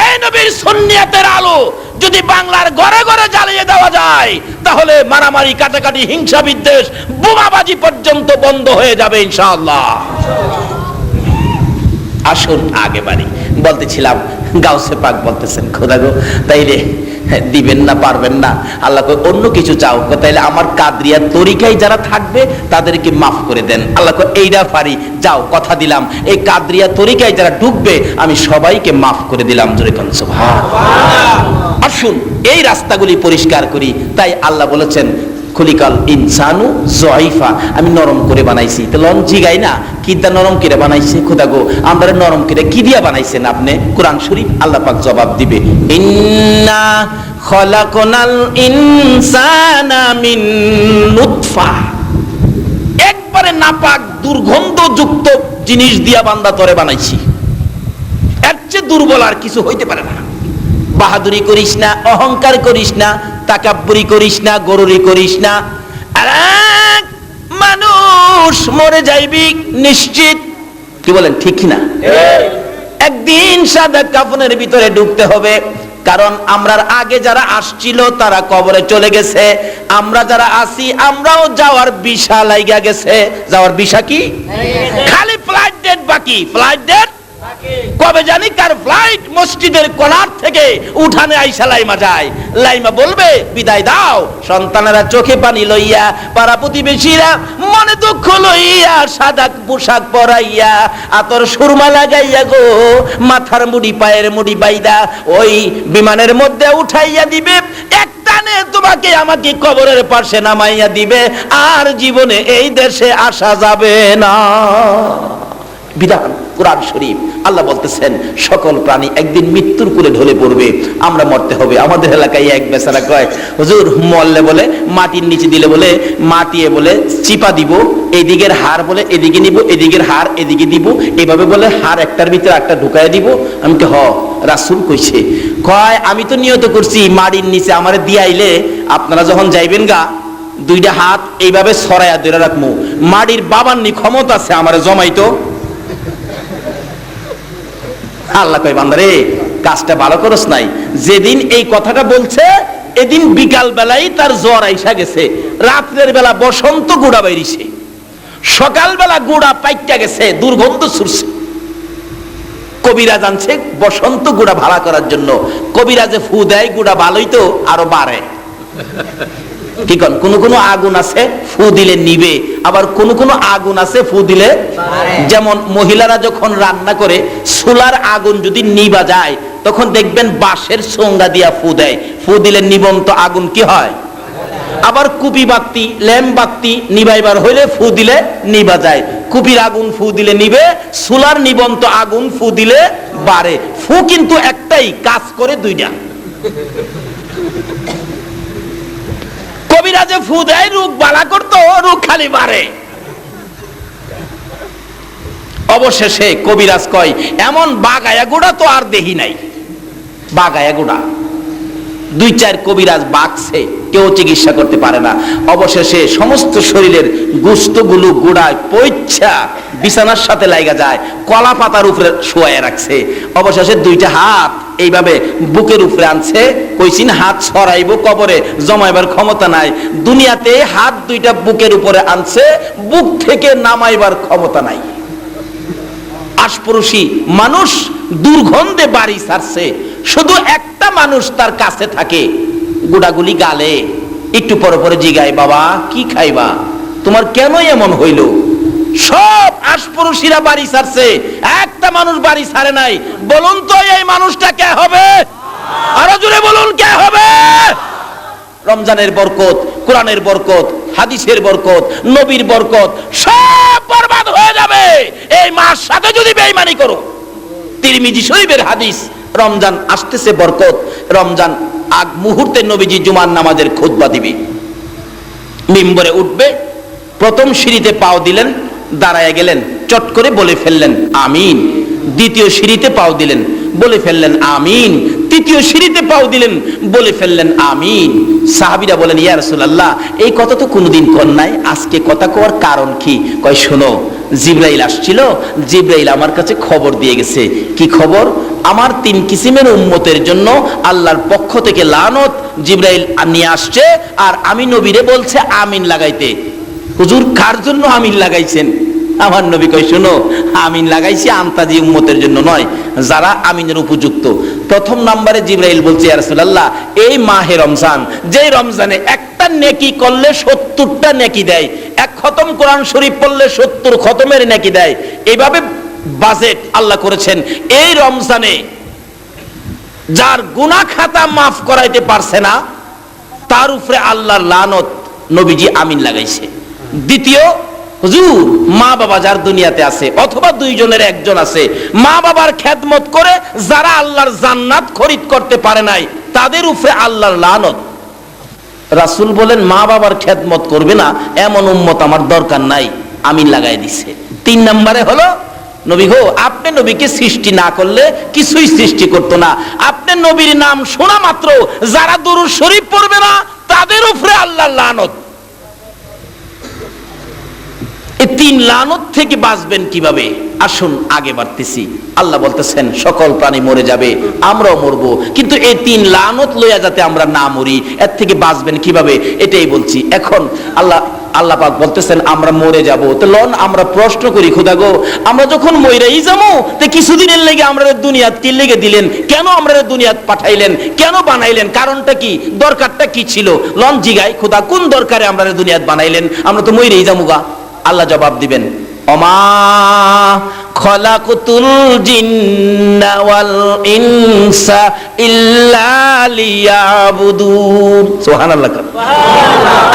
[SPEAKER 2] এই নবীর সুন্নিয়তের আলো যদি বাংলার ঘরে ঘরে জ্বালিয়ে দেওয়া যায়, তাহলে মারামারি, কাটাকাটি, হিংসা, বিদ্বেষ, বোমাবাজি পর্যন্ত বন্ধ হয়ে যাবে ইনশাআল্লাহ। আসুন আগে বাড়ি। বলতেছিলাম, গাউসে পাক বলতেছেন, খোদা গো, তাইলে দিবেন না, পারবেন না? আল্লাহ কই, অন্য কিছু চাও, তাইলে আমার কাদরিয়ার তরিকায় যারা থাকবে তাদেরকে মাফ করে দেন। আল্লাহ কই, এইটা পারি, যাও, কথা দিলাম, এই কাদরিয়া তরিকায় যারা ঢুকবে আমি সবাইকে মাফ করে দিলাম। জোরে কোন সুবহানাল্লাহ। আসুন এই রাস্তাগুলি পরিষ্কার করি। তাই আল্লাহ বলেছেন, খুলিকাল ইনসানু জয়ফা, আমি নরম করে বানাইছি। তো লন জিগাই না, কি দা নরম করে বানাইছে? খোদা গো, আমরা নরম করে কি দিয়া বানাইছেন আপনি? কোরআন শরীফ আল্লাহ পাক জবাব দিবে, ইন্না খলাকনাল ইনসানা মিন নুতফা। একবারে নাপাক দুর্গন্ধযুক্ত জিনিস দিয়া বান্দা তরে বানাইছি। এর চেয়ে দুর্বল আর কিছু হইতে পারে না। বাহাদুরি করিস না, অহংকার করিস না, তাকাব্বুরি করিস না, গরুরি করিস না। আর মানুষ মরে যাইবি নিশ্চিত, কি বলেন, ঠিক না? একদিন সাদা কাফনের ভিতরে ঢুকতে হবে, কারণ আমরার আগে যারা আসছিল তারা কবরে চলে গেছে। আমরা যারা আসি আমরাও যাওয়ার বিষা লাইগা গেছে। যাওয়ার বিষা কি? খালি ফ্লাইট ডেট বাকি। ফ্লাইট ডেট কবে জানি কার ফ্লাইট মসজিদের কোণার থেকে উঠানে আইসা লাইমা যায়। লাইমা বলবে, বিদায় দাও। সন্তানেরা চোখে পানি লইয়া, পাড়া প্রতিবেশীরা মনে দুঃখ লইয়া, সাদা পোশাক পরাইয়া, আতর সুরমা লাগাইয়া গো, মাথার মুড়ি, পায়ের মুড়ি বাইদা ওই বিমানের মধ্যে উঠাইয়া দিবে। এক টানে তোমাকে আমাকে কবরের পাশে নামাইয়া দিবে, আর জীবনে এই দেশে আসা যাবে না। বিধান কোরআন শরীফ। আল্লাহ বলতেছেন, সকল প্রাণী একদিন মৃত্যুর কোলে ঢলে পড়বে, আমরা মরতে হবে। আমাদের এলাকায় এক বেচারা কয়, হুজুর মরলে বলে মাটির নিচে দিলে বলে মাটিয়ে বলে চিপা দিব, এদিকের হাড় বলে এদিকে নিব, এদিকের হাড় এদিকে দিব, এভাবে বলে হাড় একটার ভিতরে একটা ঢুকায় দিব। আমি হ, রাসূল কইছে। কয়, আমি তো নিয়ত করছি মাটির নিচে আমারে দিয়াইলে আপনারা যখন যাইবেন গা, দুইটা হাত এইভাবে ছড়াইয়া ধরে রাখবো, মাটির বাবার নি ক্ষমতা আছে আমারে জমাইতো। আল্লাহ কয়, বান্দারে কাজটা ভালো করস নাই। যেদিন এই কথাটা বলছে এদিন বিকাল বেলায় তার জ্বর আইসা গেছে, রাত্রের বেলা বসন্ত গুড়া বাইরিছে, সকাল বেলা গুড়া পাইটা গেছে, দুর্গন্ধ ছুটছে। কবিরাজ আনছে বসন্ত গুড়া ভাড়া করার জন্য। কবিরাজে ফু দেয়, গুড়া ভালোই তো আরো বাড়ে। কি কোন কোন আগুন আছে ফু দিলে নিবে, আবার কোন আগুন আছে ফু দিলে, যেমন মহিলারা যখন রান্না করে চুলার আগুন যদি নিবা যায়, তখন দেখবেন বাঁশের চোঙ্গা দিয়া ফু দেয়, ফু দিলে নিবন্ত আগুন কি হয়। আবার কুপি বাতি, ল্যাম্প বাতি নিবাইবার হইলে ফু দিলে নিবা যায়। কুপির আগুন ফু দিলে নিবে, চুলার নিবন্ত আগুন ফু দিলে বাড়ে। ফু কিন্তু একটাই, কাজ করে দুইটা। কবিরাজে ফু দেয় রোগ বালা করতো, রোগ খালি বাড়ে। অবশেষে কবিরাজ কয়, এমন বাগায়া গোড়া তো আর দেখি নাই। বাগায়া গোড়া দুই চার কবিরাজ বাগছে, কেউ চিকিৎসা করতে পারে না। অবশেষে সমস্ত শরীরের গোশতগুলো গুড়ায় পয়চ্ছা বিছানার সাথে লাগা যায়, কলা পাতার উপরে শোয়ায় রাখছে। অবশেষে দুইটা হাত এইভাবে বুকের উপরে আনছে, কইছিন হাত ছড়াইব কবরে জমাইবার ক্ষমতা নাই। দুনিয়াতে হাত দুইটা বুকের উপরে আনছে, বুক থেকে নামাইবার ক্ষমতা নাই। আশপরশি মানুষ দুর্গন্ধে বাড়ি ছাড়ছে, শুধু একটা মানুষ তার কাছে থাকে, গুড়াগুলি গালে, একটু পরে পরে জিগায়, বাবা কি খাইবা, তোমার কেন এমন হইল? সব আশপরশিরা বাড়ি ছাড়ছে, একটা মানুষ বাড়ি ছাড়ে নাই। বলুন তো এই মানুষটা কে হবে? আরো জোরে বলুন কে হবে? রমজানের বরকত, কোরআনের বরকত, হাদিসের বরকত, নবীর বরকত সব বরবাদ হয়ে যাবে এই মাস সাথে যদি বেঈমানি করো। তিরমিজি শরীফের হাদিস, রমজান আসতেছে বরকত। রমজান আগ মুহূর্তে নবীজি জুমার নামাজের খুতবা দিবে, মিম্বরে উঠবে, প্রথম সিঁড়িতে পাও দিলেন, দাঁড়ায় গেলেন, চট করে বলে ফেললেন আমিন। দ্বিতীয় সিঁড়িতে পাও দিলেন, বলে ফেললেন আমিন। তৃতীয় সিঁড়িতে পাও দিলেন, বলে ফেললেন আমিন। সাহাবীরা বলেন, ইয়া রাসূলুল্লাহ, এই কথা তো কোনোদিন কর নাই, আজকে কথা কওয়ার কারণ কি? কয়, শোনো, জিবরাইল আসছিল, জিবরাইল আমার কাছে খবর দিয়ে গেছে। কি খবর? আমার 3 কিসিমের উম্মতের জন্য আল্লাহর পক্ষ থেকে লানত জিবরাইল নিয়ে আসছে, আর আমি নবীরে বলছে আমিন লাগাইতে। হুজুর কার জন্য আমিন লাগাইছেন? আমার নবী কয়, শোনো, আমিন লাগাইছি আন্তাজি উম্মতের জন্য নয়, যারা আমিনের উপযুক্ত। প্রথম নম্বরে জিবরাইল বলছে, ইয়া রাসূলুল্লাহ, এই মাহে রমজান, যে রমজানে একটা নেকি করলে 70টা নেকি দেয়, এক খতম কোরআন শরীফ পড়লে 70 খতমের নেকি দেয়। এইভাবে বাজেট আল্লাহ করেছেন। এই রমজানে যার গুনাহ খাতা মাফ করাইতে পারছে না, তার উপরে আল্লাহর লানত, নবীজি আমিন লাগাইছে। দ্বিতীয়, হুজুর মা বাবা যার দুনিয়াতে আছে, অথবা 2 জনের একজন আছে, মা বাবার খেদমত করে যারা আল্লাহর জান্নাত খরিদ করতে পারে নাই, তাদের উপরে আল্লাহর লানত। রাসূল বলেন, মা বাবার খেদমত করবে না এমন উম্মত আমার দরকার নাই, আমিন লাগাই দিছে। 3 নম্বরে হলো, নবী গো, আপনি নবীকে সৃষ্টি না করলে কিছুই সৃষ্টি করতো না। আপনি নবীর নাম শোনা মাত্র যারা দুরূদ শরীফ পড়বে না, তাদের উপরে আল্লাহর লানত। এই 3 লানত থেকে বাঁচবেন কিভাবে? আসুন আগে বাড়তেছি। আল্লাহ বলতেছেন সকল প্রাণী মরে যাবে, আমরাও মরবো, কিন্তু এই 3 লানত লইয়া যাতে আমরা না মরি, এর থেকে বাঁচবেন কিভাবে এটাই বলছি। এখন আল্লাহ পাক বলতেছেন আমরা মরে যাব। তো লন আমরা প্রশ্ন করি, খোদা গো, আমরা যখন মইরাই যাবো, তো কিছুদিনের লেগে আমরা দুনিয়াত কি লেগে দিলেন? কেন আমরা দুনিয়াত পাঠাইলেন? কেন বানাইলেন? কারণটা কি? দরকারটা কি ছিল? লন জিগাই, খোদা কোন দরকারে আমরা দুনিয়াত বানাইলেন? আমরা তো মইরাই যামুগা। আল্লাহ জবাব দিবেন, অমা খলাকুতুল জিন্না ওয়াল ইনসা ইল্লা লিয়াবুদুন। সুবহানাল্লাহ।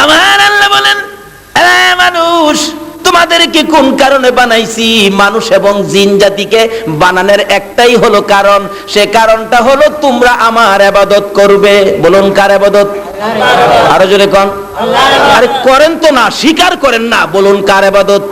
[SPEAKER 2] আমার আল্লাহ বলেন, এ মানুষ, তোমাদেরকে কোন কারণে বানাইছি? মানুষ এবং জিন জাতিকে বানানোর একটাই হলো কারণ, সে কারণটা হলো তোমরা আমার ইবাদত করবে। বলুন কার ইবাদত? আরো জোরে কোন? আরে করেন তো না, স্বীকার করেন না, বলুন কার ইবাদত?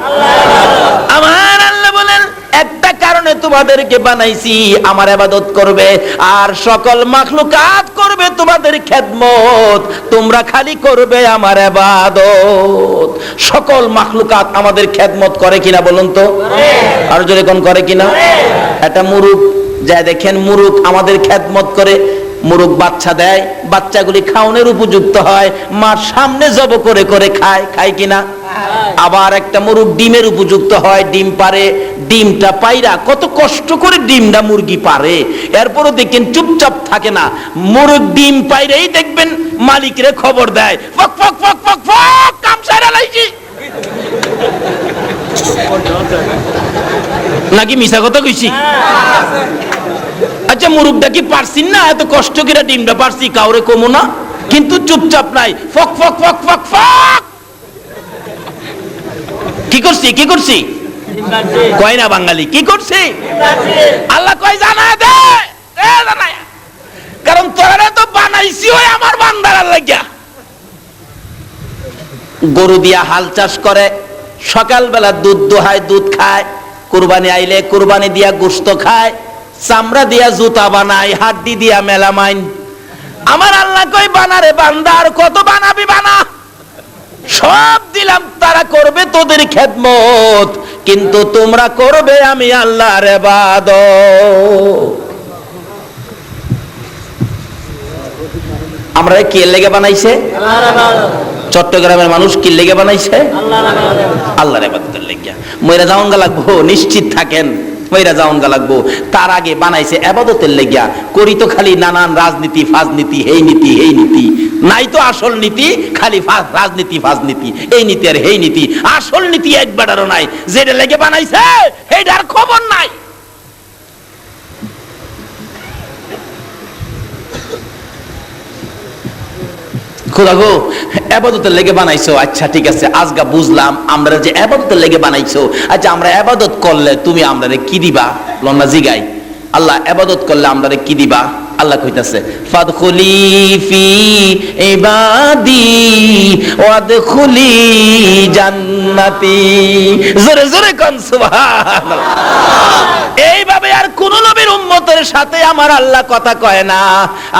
[SPEAKER 2] আমার আল্লাহ বলেন, একটা কারণে তোমাদেরকে বানাইছি, আমার ইবাদত করবে, আর সকল মাখলুকাত করবে তোমাদের খেদমত। তোমরা খালি করবে আমার ইবাদত। সকল মাখলুকাত আমাদের খেদমত করে কিনা বলুন তো? আর জোরে কোন করে কিনা? একটা মুরুগ যা দেখেন, মুরুগ আমাদের খেদমত করে। মুরুগ বাচ্চা দেয়, বাচ্চাগুলি খাওয়ানোর উপযুক্ত হয়, মার সামনে জব করে করে খায়, খায় কিনা? আবার একটা মুরুগ ডিমের উপযুক্ত হয়, ডিম পারে, ডিমটা পাইরা কত কষ্ট করে ডিমটা মুরগি পারে, এরপরও দেখেন চুপচাপ থাকে না। মুরগ ডিম পাইরেই দেখবেন মালিকরে খবর দেয়, ফক ফক ফক ফক ফক, কাম সারা লাইছি। নাকি মিছা কথা কইছি? আচ্ছা, মুরগটা কি পারছিন না? এত কষ্ট করে ডিমটা পারছি, কাউরে কমো না, কিন্তু চুপচাপ নাই, ফক ফক ফক ফক ফক। কি করছি? কি করছি? কয় না বাঙালি, কি করছি? আল্লাহ কয় জানা দে, জানায়, কারণ তোরা তো বানাইছি ওই আমার বান্দার লাগিয়া। গরু দিয়া হাল চাষ করে, সকালবেলা দুধ দোহায়, দুধ খায়, কুরবানি আইলে কুরবানি দিয়া গোশত খায়, চামড়া দিয়া জুতা বানায়, হাড্ডি দিয়া মেলামাইন। আমার আল্লাহ কই বানারে বান্দা, আর কত বানাবি বানা, সব দিলাম, তারা করবে তোদের খেদমত, কিন্তু তোমরা করবে আমি আল্লাহর ইবাদত। আমরা কি লেগে বানাইছে? চট্টগ্রামের মানুষ কি লেগে বানাইছে? আল্লাহর ইবাদতের লেগে। মইরা যাওন গা লাগবো, নিশ্চিত থাকেন মইরা যাওন গা লাগবো। তার আগে বানাইছে ইবাদতের লেগে। করি তো খালি নানান রাজনীতি ফাজনীতি, এই নীতি এই নীতি, নাই তো আসল নীতি, খালি রাজনীতি ফাজনীতি, এই নীতি আর এই নীতি। আসল নীতি একবারও নাই, যেটা লেগে বানাইছে এইটার খবর নাই। খোদা গো, ইবাদতের লেগে বানাইছো, আচ্ছা ঠিক আছে, আজগা বুঝলাম আমরা যে ইবাদতের লেগে বানাইছো। আচ্ছা আমরা ইবাদত করলে তুমি আমরারে কি দিবা? লন্না জিগাই, আল্লাহ ইবাদত করলে আমরারে কি দিবা? আল্লাহ কইতাছে ফাদখুলি ফি ইবাদি ওয়াদখুলি জান্নাতি। জোরে জোরে কোন সুবহানাল্লাহ। এইভাবে আর কোন নবীর উম্মতের সাথে আমার আল্লাহ কথা কয় না,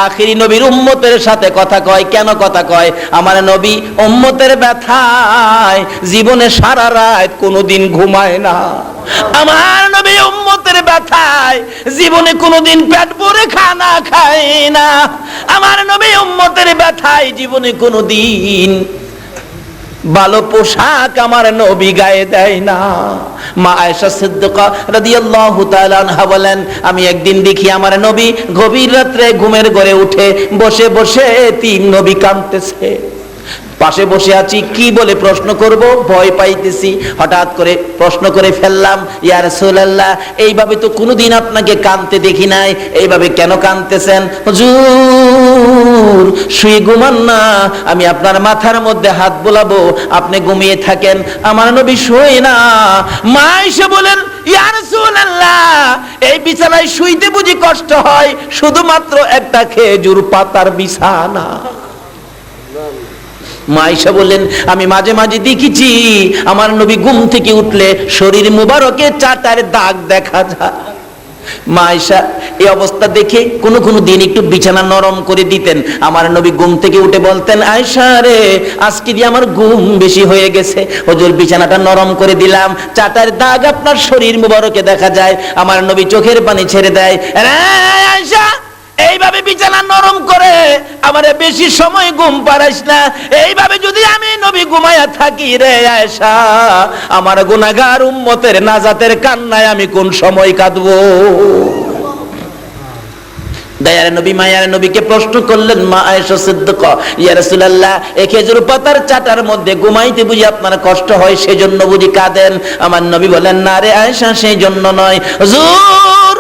[SPEAKER 2] আখিরি নবীর উম্মতের সাথে কথা কয়। কেন কথা কয়? আমার নবী উম্মতের ব্যথায় জীবনে সারা রাত কোনোদিন ঘুমায় না। আমার নবী উম্মতের ব্যথায় জীবনে কোনোদিন পেট ভরে খানা খায় না। আমার নবী উম্মতের ব্যথায় জীবনে কোনোদিন ভালো পোশাক আমার নবী গায়ে দেয় না। মা আয়েশা সিদ্দিকা রাদিয়াল্লাহু তাআলা আনহা বলেন, আমি একদিন দেখি আমার নবী গভীর রাত্রে ঘুমের ঘরে উঠে বসে বসে তিন নবী কাঁদতেছে। পাশে বসে আছি, কি বলে প্রশ্ন করব ভয় পাইতেছি। হঠাৎ করে প্রশ্ন করে ফেললাম, ইয়া রাসূলুল্লাহ, এইভাবে তো কোনোদিন আপনাকে কাঁদতে দেখি নাই, এইভাবে কেন কাঁদতেছেন? হুজুর শুয়ে ঘুমান না, আমি আপনার মাথার মধ্যে হাত বোলাবো, আপনি ঘুমিয়ে থাকেন। আমার নবী শুয়ে না। মা এসে বলেন, ইয়া রাসূলুল্লাহ, এই বিছানায় শুইতে বুঝি কষ্ট হয়? শুধুমাত্র একটা খেজুর পাতার বিছানা। মা আয়েশা বললেন, আমি মাঝে মাঝে দেখেছি আমার নবী ঘুম থেকে উঠলে শরীর মুবারকে চাটার দাগ দেখা যায়। মা আয়েশা এই অবস্থা দেখে কোন কোন দিন একটু বিছানা নরম করে দিতেন। আমার নবী ঘুম থেকে উঠে বলতেন, আয়েশা রে, আজকে দিয়ে আমার ঘুম বেশি হয়ে গেছে, হুজুর বিছানাটা নরম করে দিলাম, চাটার দাগ আপনার শরীর মুবারকে দেখা যায়। আমার নবী চোখের পানি ছেড়ে দেয়, আয়েশা এইভাবে বিছানা নরম করে আমারে বেশি সময় ঘুম পাড়াইস না। এইভাবে যদি আমি নবী ঘুমায়া থাকি রে আয়েশা, আমার গুনাহগার উম্মতের নাজাতের কান্নায় আমি কোন সময় কাঁদবো? দয়ার নবী মায়ার নবীকে প্রশ্ন করলেন মা আয়েশা সিদ্দিকা, ইয়া রাসূলুল্লাহ, এই খেজুর পাতার চাটার মধ্যে ঘুমাইতে বুঝি আপনার কষ্ট হয়, সেজন্য বুঝি কাঁদেন? আমার নবী বলেন, না রে আয়েশা, সেই জন্য নয়। হুজুর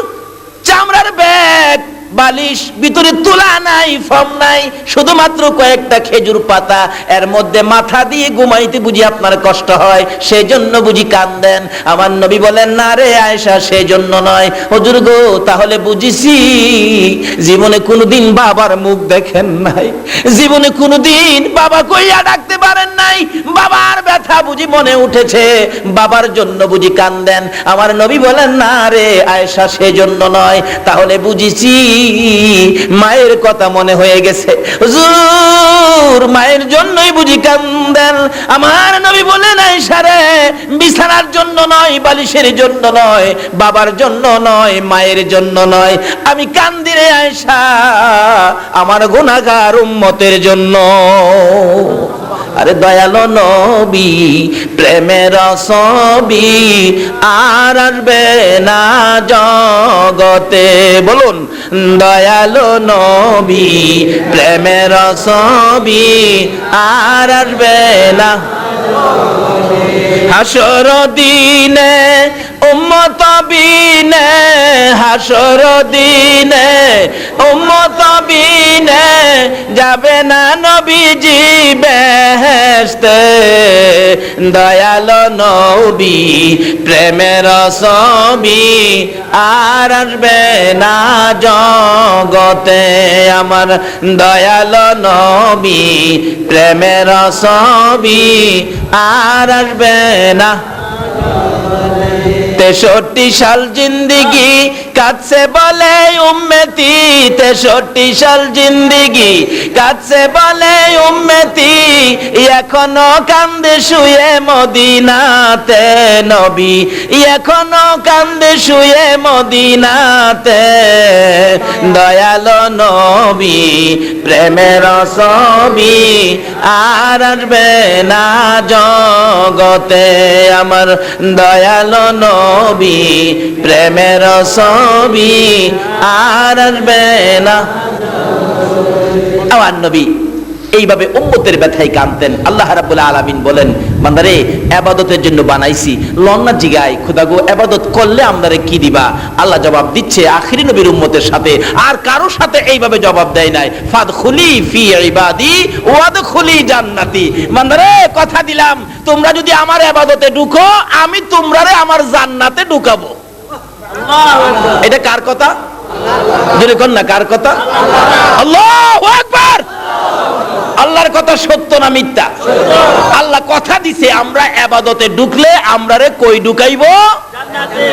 [SPEAKER 2] চামড়ার ব্যাগ বালিশ, ভিতরে তুলা নাই, ফম নাই, শুধুমাত্র কয়েকটা খেজুর পাতা, এর মধ্যে মাথা দিয়ে ঘুমাইতে বুঝি আপনার কষ্ট হয়, সেই জন্য বুঝি কাঁদেন? আমার নবী বলেন, না রে আয়েশা, সেই জন্য নয়। হুজুর গো, তাহলে বুঝিছি জীবনে কোনোদিন বাবার মুখ দেখেন নাই, জীবনে কোনোদিন বাবা কইয়া ডাকতে পারেন নাই, বাবার ব্যথা বুঝি মনে উঠেছে, বাবার জন্য বুঝি কাঁদেন? আমার নবী বলেন, না রে আয়েশা, সেই জন্য নয়। তাহলে বুঝিছি মায়ের কথা মনে হয়ে গেছে। হুজুর মায়ের জন্যই বুঝি কাঁদেন? আমার নবী বলেন, আয়েশা রে, বিছানার জন্য নয়, বালিশের জন্য নয়, বাবার জন্য নয়, মায়ের জন্য নয়, আমি কান্দি রে আয়েশা আমার গুনাহগার উম্মতের জন্য। আরে দয়ালো নবী, প্রেমের ছবি আর আসবে না জগতে। বলুন, দয়ালো নবী, প্রেমের ছবি আর আসবে না। হাসর দিনে উম্মত বিনে, হাসর দিনে উম্মত বিনে যাবে না নবীজি বেহেশতে। দয়ালো নবী, প্রেমের ছবি আর আসবে না জগতে। আমার দয়ালো নবী, প্রেমের ছবি আর আসবে না। 63 সাল জিন্দিগি কাটছে বলে উম্মতি, 63 সাল জিন্দিগি কাটছে বলে উম্মতি, এখনো কান্দে শুয়ে মদিনাতে নবী, এখনো কান্দে শুয়ে মদিনাতে। দয়ালো নবী প্রেমের ছবি আর আসবে না জগতে, আমার দয়ালো নবী প্রেমের ছবি আর আসবে না। আমার নবী এইভাবে উম্মতের ব্যথায় কাঁদতেন। আল্লাহ রাব্বুল আলামিন বলেন, বান্দারে ইবাদতের জন্য বানাইছি, লন্না জিগায় খোদা গো ইবাদত করলে আমরারে কি দিবা? আল্লাহ জবাব দিচ্ছে আখিরি নবীর উম্মতের সাথে, আর কারো সাথে এইভাবে জবাব দেয় নাই। ফাদখুলি ফি ইবাদি ওয়াদখুলি জান্নাতি। বান্দারে কথা দিলাম, তোমরা যদি আমার ইবাদতে ঢুকো, আমি তোমরারে আমার জান্নাতে ঢুকাবো। এটা কার কথা? জোরে কোন না, কার কথা? আল্লাহু আকবার। আল্লাহর কথা সত্য না মিথ্যা? আল্লাহ কথা দিছে আমরা ইবাদতে ঢুকলে আমরারে কই ঢুকাইবো? জান্নাতে।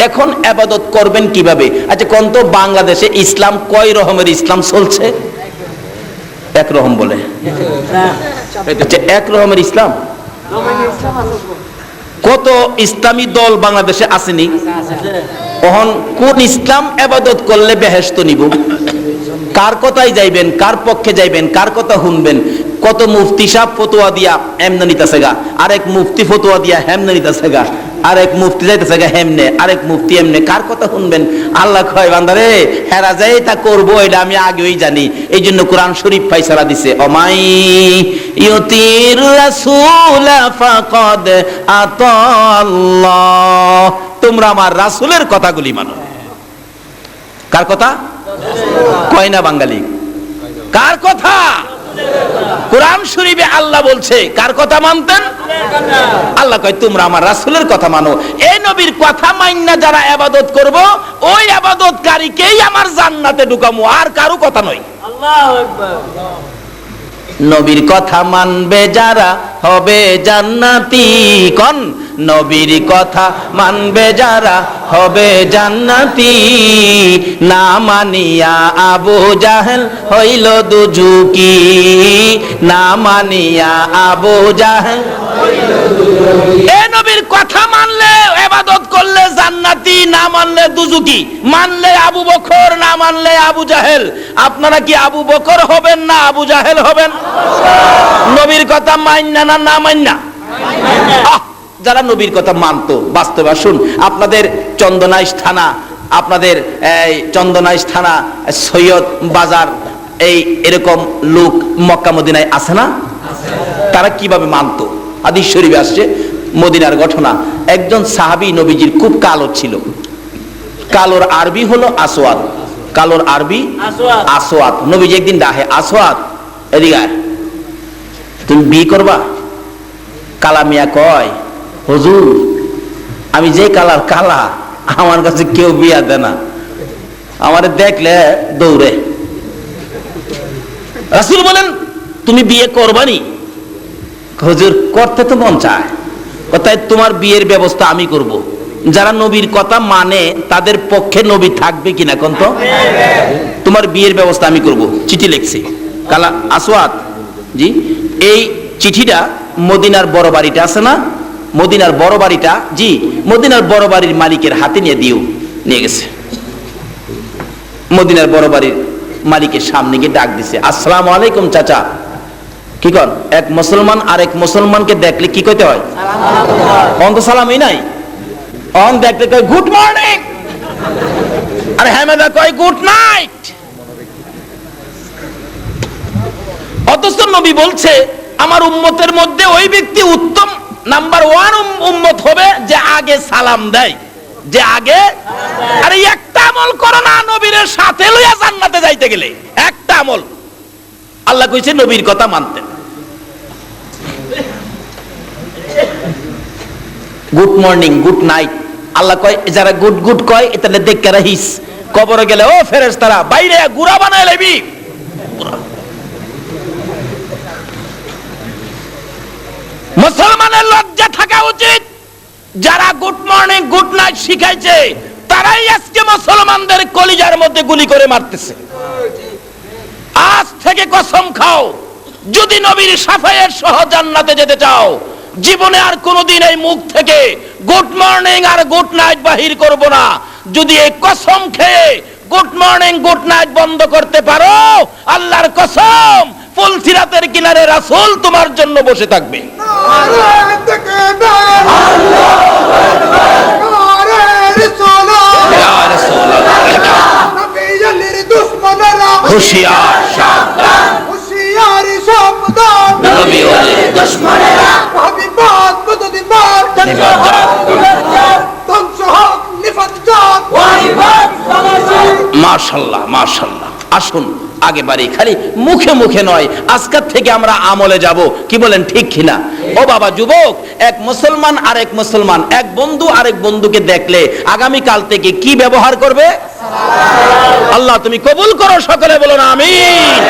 [SPEAKER 2] এখন ইবাদত করবেন কিভাবে? আচ্ছা কোন তো বাংলাদেশে ইসলাম কয় রকমের ইসলাম চলছে? এক রকম বলে। আচ্ছা এক রকমের ইসলাম? কত ইসলামী দল বাংলাদেশে আসেনি? এখন কোন ইসলাম ইবাদত করলে বেহেশত নিব? কার কথাই যাইবেন, কার পক্ষে যাইবেন, কার কথা শুনবেন? কত মুফতি সাহেব ফতোয়া দিয়া এমনে নিতেছে গা, আরেক মুফতি ফতোয়া দিয়া হেমনে নিতেছে গা, আরেক মুফতি যাইতেছে গা হেমনে, আরেক মুফতি এমনে। কার কথা শুনবেন? আল্লাহ কয় বান্দারে হেরা যাই তা করবো, এটা আমি আগেই জানি। এই জন্য কোরআন শরীফ ফায়সালা দিছে, অমাই ইউতির রাসূল ফাকাদ আতাল্লাহ। তোমরা আমার রাসূলের কথাগুলি মানো। কার কথা? কয় না বাঙালি? কার কথা? কোরআন শরীফে আল্লাহ বলছে কার কথা মানতেন? আল্লাহ কয় তোমরা আমার রাসূলের কথা মানো। এই নবীর কথা মাইন্না যারা ইবাদত করব, ওই ইবাদতকারীকেই আমার জান্নাতে ঢুকামু, আর কারো কথা নয়। আল্লাহু আকবার। নবীর কথা মানবে যারা হবে জান্নাতি। কোন? নবীর কথা মানবে যারা হবে জান্নাতি। না মানিয়া আবু জাহেল হইল দুজুকি, না মানিয়া আবু জাহেল হইল দুজুকি। এ নবীর কথা মানলে ইবাদত করলে জান্নাতি, না মানলে দুজুকি। মানলে আবু বকর, না মানলে আবু জাহেল। আপনারা কি আবু বকর হবেন না আবু জাহেল হবেন? নবীর কথা মাইন্না না না মাইন্না? যারা নবীর কথা মানতো বাস্তবে। আসুন আপনাদের চন্দনাইশ থানা, আপনাদের চন্দনাইশ থানা, সৈয়দ বাজার, এই এরকম লোক মক্কা মদিনায় আছে না? তারা কিভাবে মানতো? হাদিস শরীফে আসছে মদিনার ঘটনা। একজন সাহাবী নবীজির খুব কালো ছিল। কালোর আরবি হলো আসওয়াদ। কালোর আরবি আসওয়াদ। নবীজি একদিন ডাহে, আসওয়াদ এদিকে আয়, তুমি বিয়ে করবা? কালা মিয়া কয়, হুজুর আমি যে কালার কালা, আমার কাছে কেউ বিয়া দেয় না, আমারে দেখলে দৌড়ে। রাসূল বলেন তুমি বিয়ে করবানি? হুজুর করতে তো মন চায়। তাই তোমার বিয়ের ব্যবস্থা আমি করব। যারা নবীর কথা মানে তাদের পক্ষে নবী থাকবে কিনা কোন তো? তোমার বিয়ের ব্যবস্থা আমি করব। চিঠি লিখছি কালা আসওয়াদ জি। এই চিঠিটা মদিনার বড় বাড়িটা আছে না, মদিনার বড় বাড়িটা, জি মদিনার বড় বাড়ির মালিকের হাতে নিয়ে দিও। নিয়ে গেছে। মদিনার বড় বাড়ির মালিকের সামনে গিয়ে ডাক দিছে, আসসালামু আলাইকুম চাচা। কি কর? এক মুসলমান আরেক মুসলমানকে দেখলে কি কইতে হয়? অন তো সালামই নাই। অন দেখতে কয় গুড মর্নিং, আর হেমেদা কয় গুড নাইট। অথচ নবী বলছে আমার উম্মতের মধ্যে ওই ব্যক্তি উত্তম নাম্বার 1 উম্মত হবে যে আগে সালাম দেয়, যে আগে। আরে একটা আমল করো না নবীর সাথে লইয়া জান্নাতে যাইতে গেলে, একটা আমল। আল্লাহ কইছে নবীর কথা মানতে। Good morning, good night. আল্লাহ কয় যারা গুড গুড কয় এটা দেখে রাখিস, কবরে গেলে ও ফেরেশতারা বাইরে গুড়া বানায় লইবি। মুসলমানের লজ্জা থাকা উচিত যারা গুড মর্নিং গুড নাইট শিখাইছে তারাই আজকে মুসলমানদের কলিজার মধ্যে গুলি করে মারতেছে। আজ থেকে কসম খাও, যদি নবীর সাফায়ের সহ জান্নাতে যেতে চাও, জীবনে আর কোনোদিন এই মুখ থেকে গুড মর্নিং আর গুড নাইট বাহির করব না। যদি এই কসম খেয়ে গুড মর্নিং গুড নাইট বন্ধ করতে পারো, আল্লাহর কসম ফুলসিরাতের কিনারে রাসূল তোমার জন্য বসে থাকবে। হুশিয়ার সাবধান,
[SPEAKER 3] হুশিয়ার সাবধান,
[SPEAKER 2] নবী ওরে দুশমনেরা
[SPEAKER 3] হাবিবাত বদদিবার, ধ্বংস হোক নিফাজ্জাত, ওয়াহিবাত সালাসিল।
[SPEAKER 2] মাশাআল্লাহ মাশাআল্লাহ। আসুন আগে বাড়ি, খালি মুখে মুখে নয়, আজকের থেকে আমরা আমলে যাব। কি বলেন, ঠিক কিনা? ও বাবা যুবক, এক মুসলমান আর এক মুসলমান, এক বন্ধু আরেক বন্ধুকে দেখলে আগামী কাল থেকে কি ব্যবহার করবে? আল্লাহ তুমি কবুল করো, সকলে বলুন আমিন।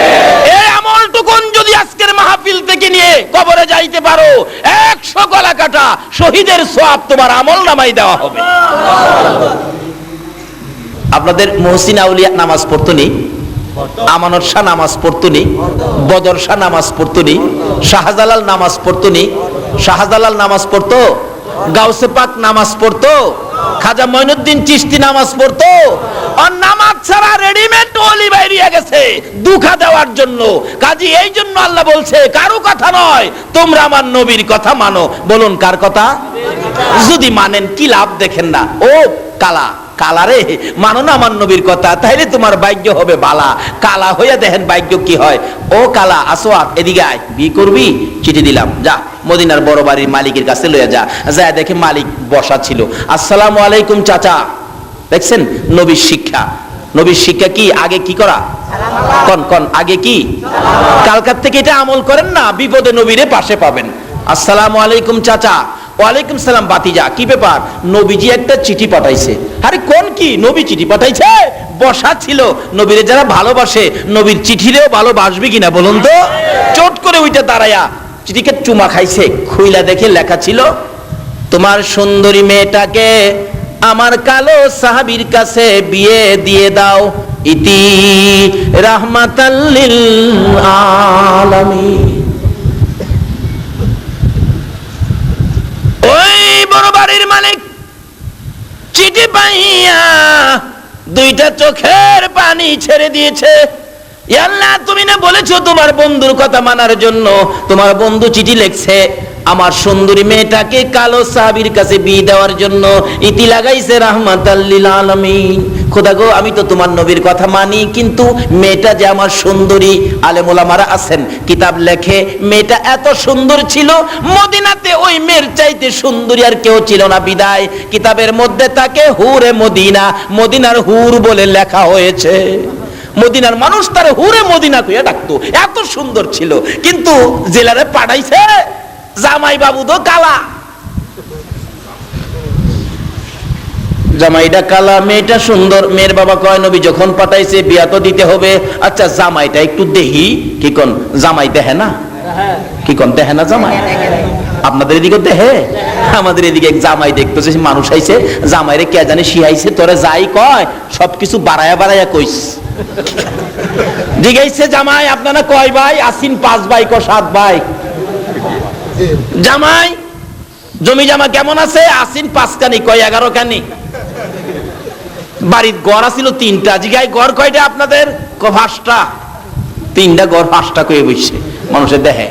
[SPEAKER 2] এই আমলটুকুন যদি আজকের মাহফিল থেকে নিয়ে কবরে যাইতে পারো, 100 গলা কাটা শহীদের সওয়াব তোমার আমল নামাই দেওয়া হবে। আপনাদের মুহসিন আউলিয়া নামাজ পড়তনি, আমানত শাহ নামাজ পড়তনি, বদর শাহ নামাজ পড়তনি, শাহজালাল নামাজ পড়তনি। শাহজালাল নামাজ পড়তো, গাউসে পাক নামাজ পড়তো, খাজা মঈনুদ্দিন চিশতি নামাজ পড়তো। আর নামাজ ছাড়া রেডিমেড ওলি বাইরিয়া গেছে দুঃখা দেওয়ার জন্য। কাজী এই জন্য আল্লাহ বলছে কারো কথা নয়, তোমরা আমার নবীর কথা মানো। বলুন কার কথা? যদি মানেন কি লাভ দেখেন না? ও কালা কালারে মানো না আমার নবীর কথা, তাইলে তোমার ভাগ্য হবে বালা। কালা হইয়া দেখেন ভাগ্য কি হয়। ও কালা আসোয়াত, এদিকে আয়, বিয়ে করবি? চিঠি দিলাম, যা মদিনার বড় বাড়ির মালিকের কাছে লইয়া যা। যা দেখে মালিক বসা ছিল। আসসালামু আলাইকুম চাচা। দেখছেন নবীর শিক্ষা। নবীর শিক্ষা কি? আগে কি করা? কোন কোন আগে কি? কালকার থেকে এটা আমল করেন না, বিপদে নবীরে পাশে পাবেন। আসসালামু আলাইকুম চাচা। ওয়ালাইকুম সালাম বাতিজা, কি ব্যাপার? নবীজি একটা চিঠি পাঠাইছে। আরে কোন কি? নবী চিঠি পাঠাইছে? বসা ছিল। নবীরে যারা ভালোবাসে নবীর চিঠিরেও ভালোবাসবে কিনা বলুন তো? চট করে ওইটা দাঁড়ায়া চিঠিকে চুমা খাইছে। খুইলা দেখে লেখা ছিল, তোমার সুন্দরী মেয়েটাকে আমার কালো সাহাবীর কাছে বিয়ে দিয়ে দাও, ইতি রাহমাতাল লিল আলামিন। ওই বড় বাড়ির মালিক চিঠি পাইয়া দুইটা চোখের পানি ছেড়ে দিয়েছে। ইয়া আল্লাহ, তুমি না বলেছো তোমার বন্ধুর কথা মানার জন্য? তোমার বন্ধু চিঠি লিখছে আমার সুন্দরী মেয়েটাকে কালো সাহাবীর কাছে বিয়ে দেওয়ার জন্য, ইতি লাগাইছে রাহমাতাল লিল আলামিন। খোদা গো, আমি তো তোমার নবীর কথা মানি, কিন্তু মেয়েটা যে আমার সুন্দরী। আলেম ওলামারা আছেন, কিতাব লেখে মেয়েটা এত সুন্দর ছিল, মদিনাতে ওই মেয়ের চাইতে সুন্দরী আর কেউ ছিল না। বিদায় কিতাবের মধ্যে তাকে হুরে মদিনা, মদিনার হুর বলে লেখা হয়েছে। মদিনার মানুষ তার হুরে মদিনা কইয়া ডাকতো, এত সুন্দর ছিল। কিন্তু জেলারে পাঠাইছে জামাই বাবু তো কালা। জামাইটা কালা, মেয়েটা সুন্দর। মেয়ের বাবা কয় নবী যখন পাঠাইছে বিয়া তো দিতে হবে। আচ্ছা জামাইটা একটু দেহি। কি কোন? জামাই দেহে না? কি কোন দেহে না জামাই? আপনাদের এদিকে দেহে? আমাদের এদিকে জামাই দেখতেছে মানুষ আইছে, জামাইরে কে জানে শিহাইছে, তোরে যাই কয় সবকিছু বাড়ায়া বাড়ায়া কইস। জিগাইছে জামাই আপনারা কয় ভাই? আসিন 5 ভাই ক 7 ভাই। জামাই জমি জামা কেমন আছে? আসিন 5 কানি কয় 11 কানি। বাড়ির ঘর আছিল 3টা। জিগাই ঘর কয়টা আপনাদের? ক 5টা। 3টা ঘর 5টা কয়ে বসছে মানুষের দেহে।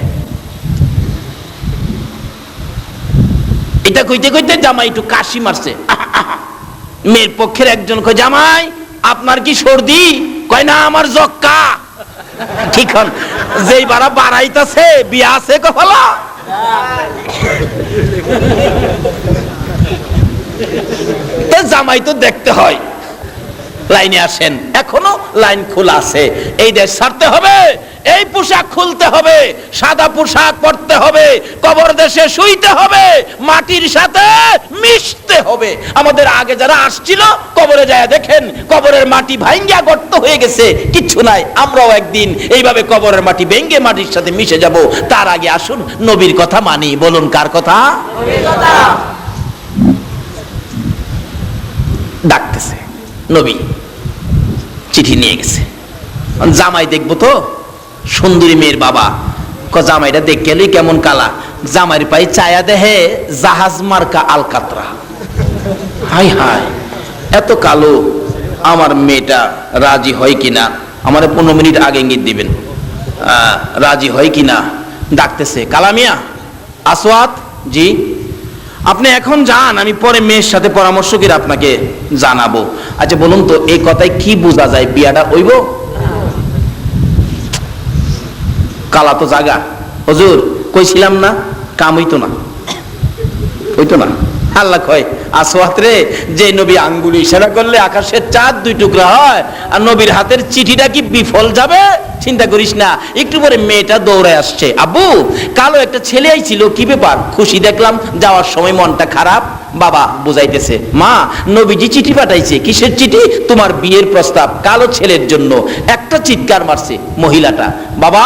[SPEAKER 2] এটা কইতে কইতে জামাই একটু কাশি মারছে। মেয়ের পক্ষের একজন কয় জামাই আপনার কি সর্দি? কয় না আমার জক্কা। ঠিক হন যেই বাড়া বাড়াইতাছে বিয়া আছে কফলা। জামাই তো দেখতে হয়। লাইনে আসেন, এখনো লাইন খোলা আছে। এই দেশ ছাড়তে হবে, এই পোশাক খুলতে হবে, সাদা পোশাক পরতে হবে, কবর দেশে শুইতে হবে, মাটির সাথে মিশতে হবে। আমাদের আগে যারা আসছিল কবরে যায় দেখেন কবরের মাটি ভাঙ্গা গর্ত হয়ে গেছে, কিচ্ছু নাই। আমরাও একদিন এইভাবে কবরের মাটি ভেঙ্গে মাটির সাথে মিশে যাব। তার আগে আসুন নবীর কথা মানি। বলুন কার কথা? নবীর কথা। ডাকতেছে, নবী চিঠি নিয়ে গেছে। জামাই দেখবো তো, সুন্দরী মেয়ের বাবা জামাইটা দেখে এলি কেমন কালা, জামাইয়ের পাই চায়া দেহে জাহাজ মার্কা আলকাতরা। হাই হাই, এত কালো, আমার মেয়েটা রাজি হয় কিনা, আমার 15 মিনিট আগে ইঙ্গিত দিবেন, রাজি হয় কিনা। ডাকতেছে, কালামিয়া, আসওয়াত, জি আপনি এখন যান, আমি পরে মেয়ের সাথে পরামর্শ করে আপনাকে জানাবো। আচ্ছা বলুন তো, এই কথায় কি বোঝা যায়, বিয়াটা হইব? কালা তো জাগা, হুজুর কইছিলাম না কাম হইতো না, হইতো না। আল্লাহ কয়, আসওয়াত রে, যে নবী আঙ্গুল ইশারা করলে আকাশের চাঁদ 2 টুকরা হয়, আর নবীর হাতের চিঠিটা কি বিফল যাবে? চিন্তা করিস না। একটু পরে মেয়েটা দৌড়ায় আসছে, আব্বু কালো একটা ছেলে আইছিল, কি ব্যাপার? খুশি দেখলাম, যাওয়ার সময় মনটা খারাপ। বাবা বুঝাইতেছে, মা নবীজি চিঠি পাঠাইছে। কিসের চিঠি? তোমার বিয়ের প্রস্তাব, কালো ছেলের জন্য। একটা চিৎকার মারছে মহিলাটা, বাবা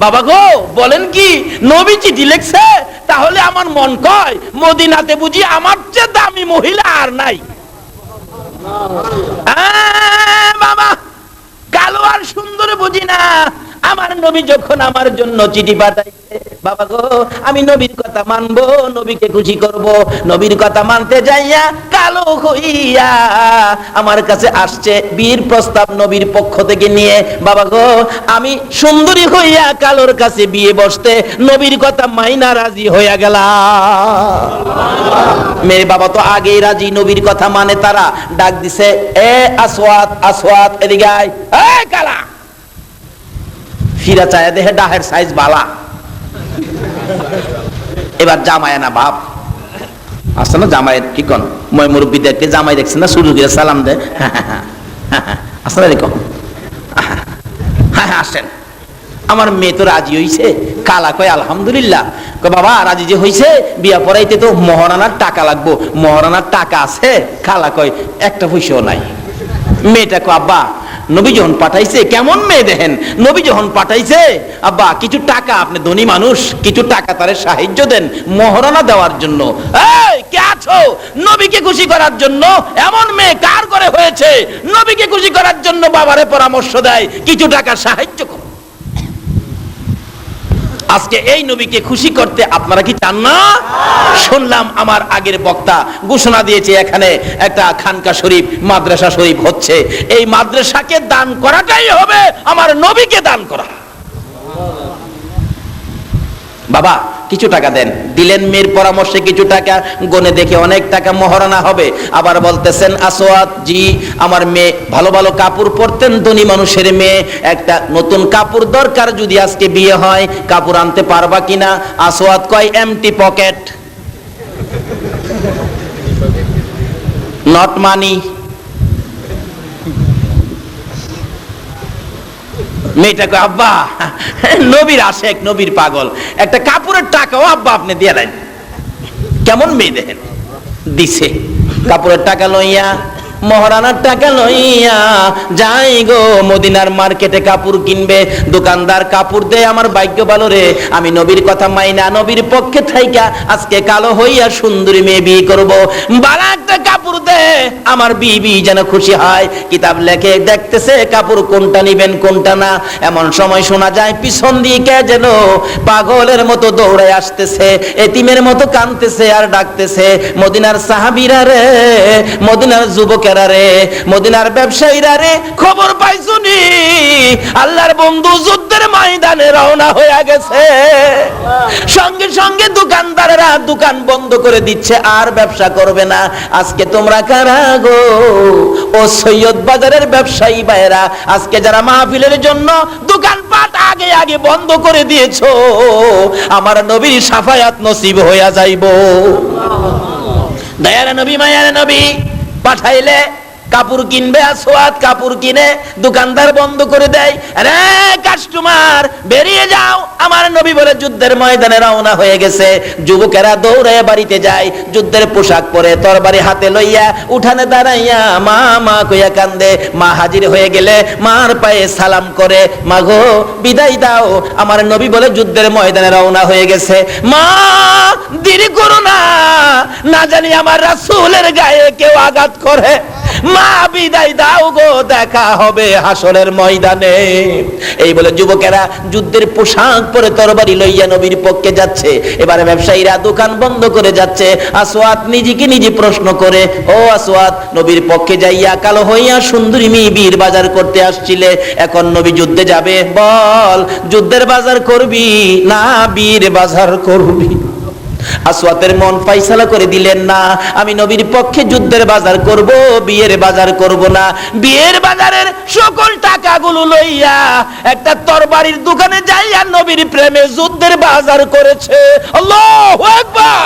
[SPEAKER 2] বাবা গো, বলেন কি নবী চিঠি লিখছে? তাহলে আমার মন কয়, মদিনাতে বুঝি আমার চেয়ে দামি মহিলা আর নাই। বাবা কালো আর সুন্দর বুঝি না, আমার নবী যখন আমার জন্য চিঠি পাঠাইছে, বাবা গো আমি নবীর কথা মানবো, নবীকে খুশি করব। নবীর কথা মানতে যাইয়া কালো হইয়া আমার কাছে আসছে, বিয়ের প্রস্তাব নবীর পক্ষ থেকে নিয়ে। বাবা গো আমি সুন্দরী হইয়া কালোর কাছে বিয়ে বসতে নবীর কথা মাইনা রাজি হইয়া গেলাম। মেয়ে বাবা তো আগেই রাজি, নবীর কথা মানে তারা। ডাক দিছে, এ আসওয়াত, আসওয়াত এদিকে আয়। এই কালা, ফিরা চায় দেহে ডাহের সাইজ বালা। এবার জামায় না বাপ আসছে না, জামাইয়ের কি কন ময় মুরব্বী দেখতে, জামাই দেখছে না, শুরু করে সালাম দে, আসলে এরকম, হ্যাঁ আসেন। আমার মেয়ে তো রাজি হইছে। কালা কয় আলহামদুলিল্লাহ। কয় বাবা রাজি যে হইছে, বিয়া পড়াইতে তো মহারানার টাকা লাগবো, মহারানার টাকা আছে? কালা কয় একটা পয়সাও নাই। মেয়েটা কয় আব্বা নবী যখন পাঠাইছে, কেমন মেয়ে দেখেন, নবী যখন পাঠাইছে আব্বা কিছু টাকা, আপনি ধনী মানুষ, কিছু টাকা তারে সাহায্য দেন মহারণা দেওয়ার জন্য। এই কে আছো? নবীকে খুশি করার জন্য। এমন মেয়ে কার করে হয়েছে নবীকে খুশি করার জন্য বাবারে পরামর্শ দেয় কিছু টাকা সাহায্য করো। আজকে এই নবীকে খুশি করতে আপনারা কি চান না? শুনলাম আমার আগের বক্তা ঘোষণা দিয়েছে এখানে একটা খানকা শরীফ, মাদ্রাসা শরীফ হচ্ছে। এই মাদ্রাসাকে দান করাটাই হবে আমার নবীকে দান করা। বাবা কিছু টাকা দেন, দিলেন মেয়ের পরামর্শে কিছু টাকা, গনে দেখে অনেক টাকা মহারণা হবে। আবার বলতেছেন আসওয়াত জি আমার মেয়ে ভালো ভালো কাপড় পরতেন, ধনী মানুষের মেয়ে, একটা নতুন কাপড় দরকার, যদি আজকে বিয়ে হয় কাপড় আনতে পারবা কিনা? আসওয়াত কয় এমটি পকেট, নট মানি। মেয়েটা কয় আব্বা নবীর আশেক, নবীর পাগল, একটা কাপড়ের টাকাও আব্বা আপনি দিয়ে দেন। কেমন মেয়ে দেখেন, দিছে কাপড়ের টাকা লইয়া, মহারানার টাকা লইয়া যাই গো মদিনার মার্কেটে কাপড় কিনবে। দোকানদার কাপড় দে, আমার ভাগ্য ভালো রে, আমি নবীর কথা মাইনা নবীর পক্ষে থাইকা আজকে কালো হইয়া সুন্দরী মেয়ে বিয়ে করব। বালা একটা কাপড় দে, আমার বিবি যেন খুশি হয়। কিতাব লেখে দেখতেছে কাপড় কোনটা নিবেন কোনটা না। এমন সময় শোনা যায় পিছন দিকে যেন পাগলের মতো দৌড়ে আসতেছে, এতিমের মতো কাঁদতেছে আর ডাকতেছে, মদিনার সাহাবীরা রে, মদিনার যুবক রে, মদিনার ব্যবসায়ীরা রে, খবর পাইছুনি আল্লাহর বন্ধু যুদ্ধের ময়দানে রওনা হয়ে গেছে। সঙ্গে সঙ্গে দোকানদারেরা দোকান বন্ধ করে দিচ্ছে, আর ব্যবসা করবে না। আজকে তোমরা কারা গো? ও সৈয়দ বাজারের ব্যবসায়ী ভাইরা, আজকে যারা মাহফিলের জন্য দোকানপাট আগে আগে বন্ধ করে দিয়েছো, আমার নবীর শাফায়াত নসিব হইয়া যাইব। দয়ার নবী মায়ার নবী পাঠাইলে কাপড় কিনবে, আসওয়াত কাপড় কিনে দোকানদার বন্ধ করে দেয়। আরে কাস্টমার বেরিয়ে যাও, আমার নবী বলে যুদ্ধের ময়দানে রওনা হয়ে গেছে। যুবকেরা দৌড়ে বাড়িতে যায়, যুদ্ধের পোশাক পরে তরবারি হাতে লইয়া উঠানে দাঁড়াইয়া মা মা কইয়া কান্দে। মা হাজির হয়ে গেলে মার পায়ে সালাম করে, মা গো বিদায় দাও, আমার নবী বলে যুদ্ধের ময়দানে রওনা হয়ে গেছে। মা দেরি করো না, না জানি আমার রাসূলের গায়ে কেউ আঘাত করে। মা বিদায় দাও গো, দেখা হবে হাসরের ময়দানে। এই বলে যুবকেরা যুদ্ধের পোশাক পরে তরবারি লইয়া নবীর পক্ষে যাচ্ছে। এবারে ব্যবসায়ীরা দোকান বন্ধ করে যাচ্ছে। আসওয়াদ নিজেকে নিজে প্রশ্ন করে, ও আসওয়াদ, নবীর পক্ষে যাইয়া কালো হইয়া সুন্দরী মেয়ে বীর বাজার করতে আসছিলে, এখন নবী যুদ্ধে যাবে, বল যুদ্ধের বাজার করবি না বীর বাজার করবি? আসওয়াতের মন ফাইসালা করে দিলেন, না, আমি নবীর পক্ষে যুদ্ধের বাজার করব, বিয়ের বাজার করব না। বিয়ের বাজারের সকল টাকাগুলো লইয়া একটা তরবারির দোকানে যাইয়া নবীর প্রেমে যুদ্ধের বাজার করেছে। আল্লাহু আকবার।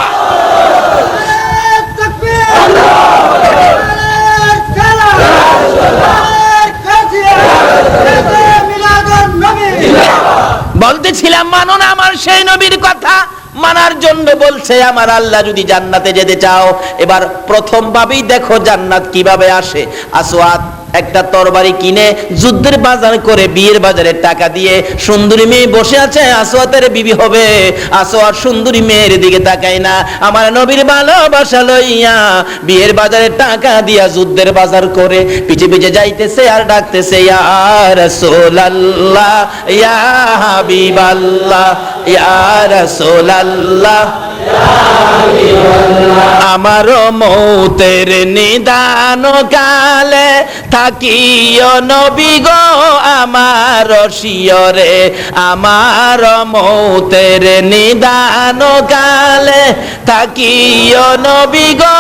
[SPEAKER 2] বলতেছিলাম মানো না আমার সেই নবীর কথা। মানার জন্য বলছে, আমার আল্লাহ যদি জান্নাতে যেতে চাও, এবার প্রথম ভাবেই দেখো জান্নাত কিভাবে আসে। আসওয়াদ একটা তরবারি কিনে যুদ্ধের বাজার করে বিয়ের বাজারের টাকা দিয়ে সুন্দরী মেয়ে বসে আছে, আসওয়াতের বিবি হবে। আসওয়াদ সুন্দরী মেয়ের দিকে তাকায় না, আমার নবীর ভালোবাসা লইয়া বিয়ের বাজারের টাকা দিয়া যুদ্ধের বাজার করে পিছে পিছে যাইতেছে আর ডাকতেছে, ইয়া রাসূলুল্লাহ, ইয়া হাবিবাল্লাহ, ইয়া রাসূলুল্লাহ, আমার মৌতের নিদান কালে থাকিও নবী গো আমার শিয়রে, আমার মৌতের নিদান কালে থাকিও নবী গো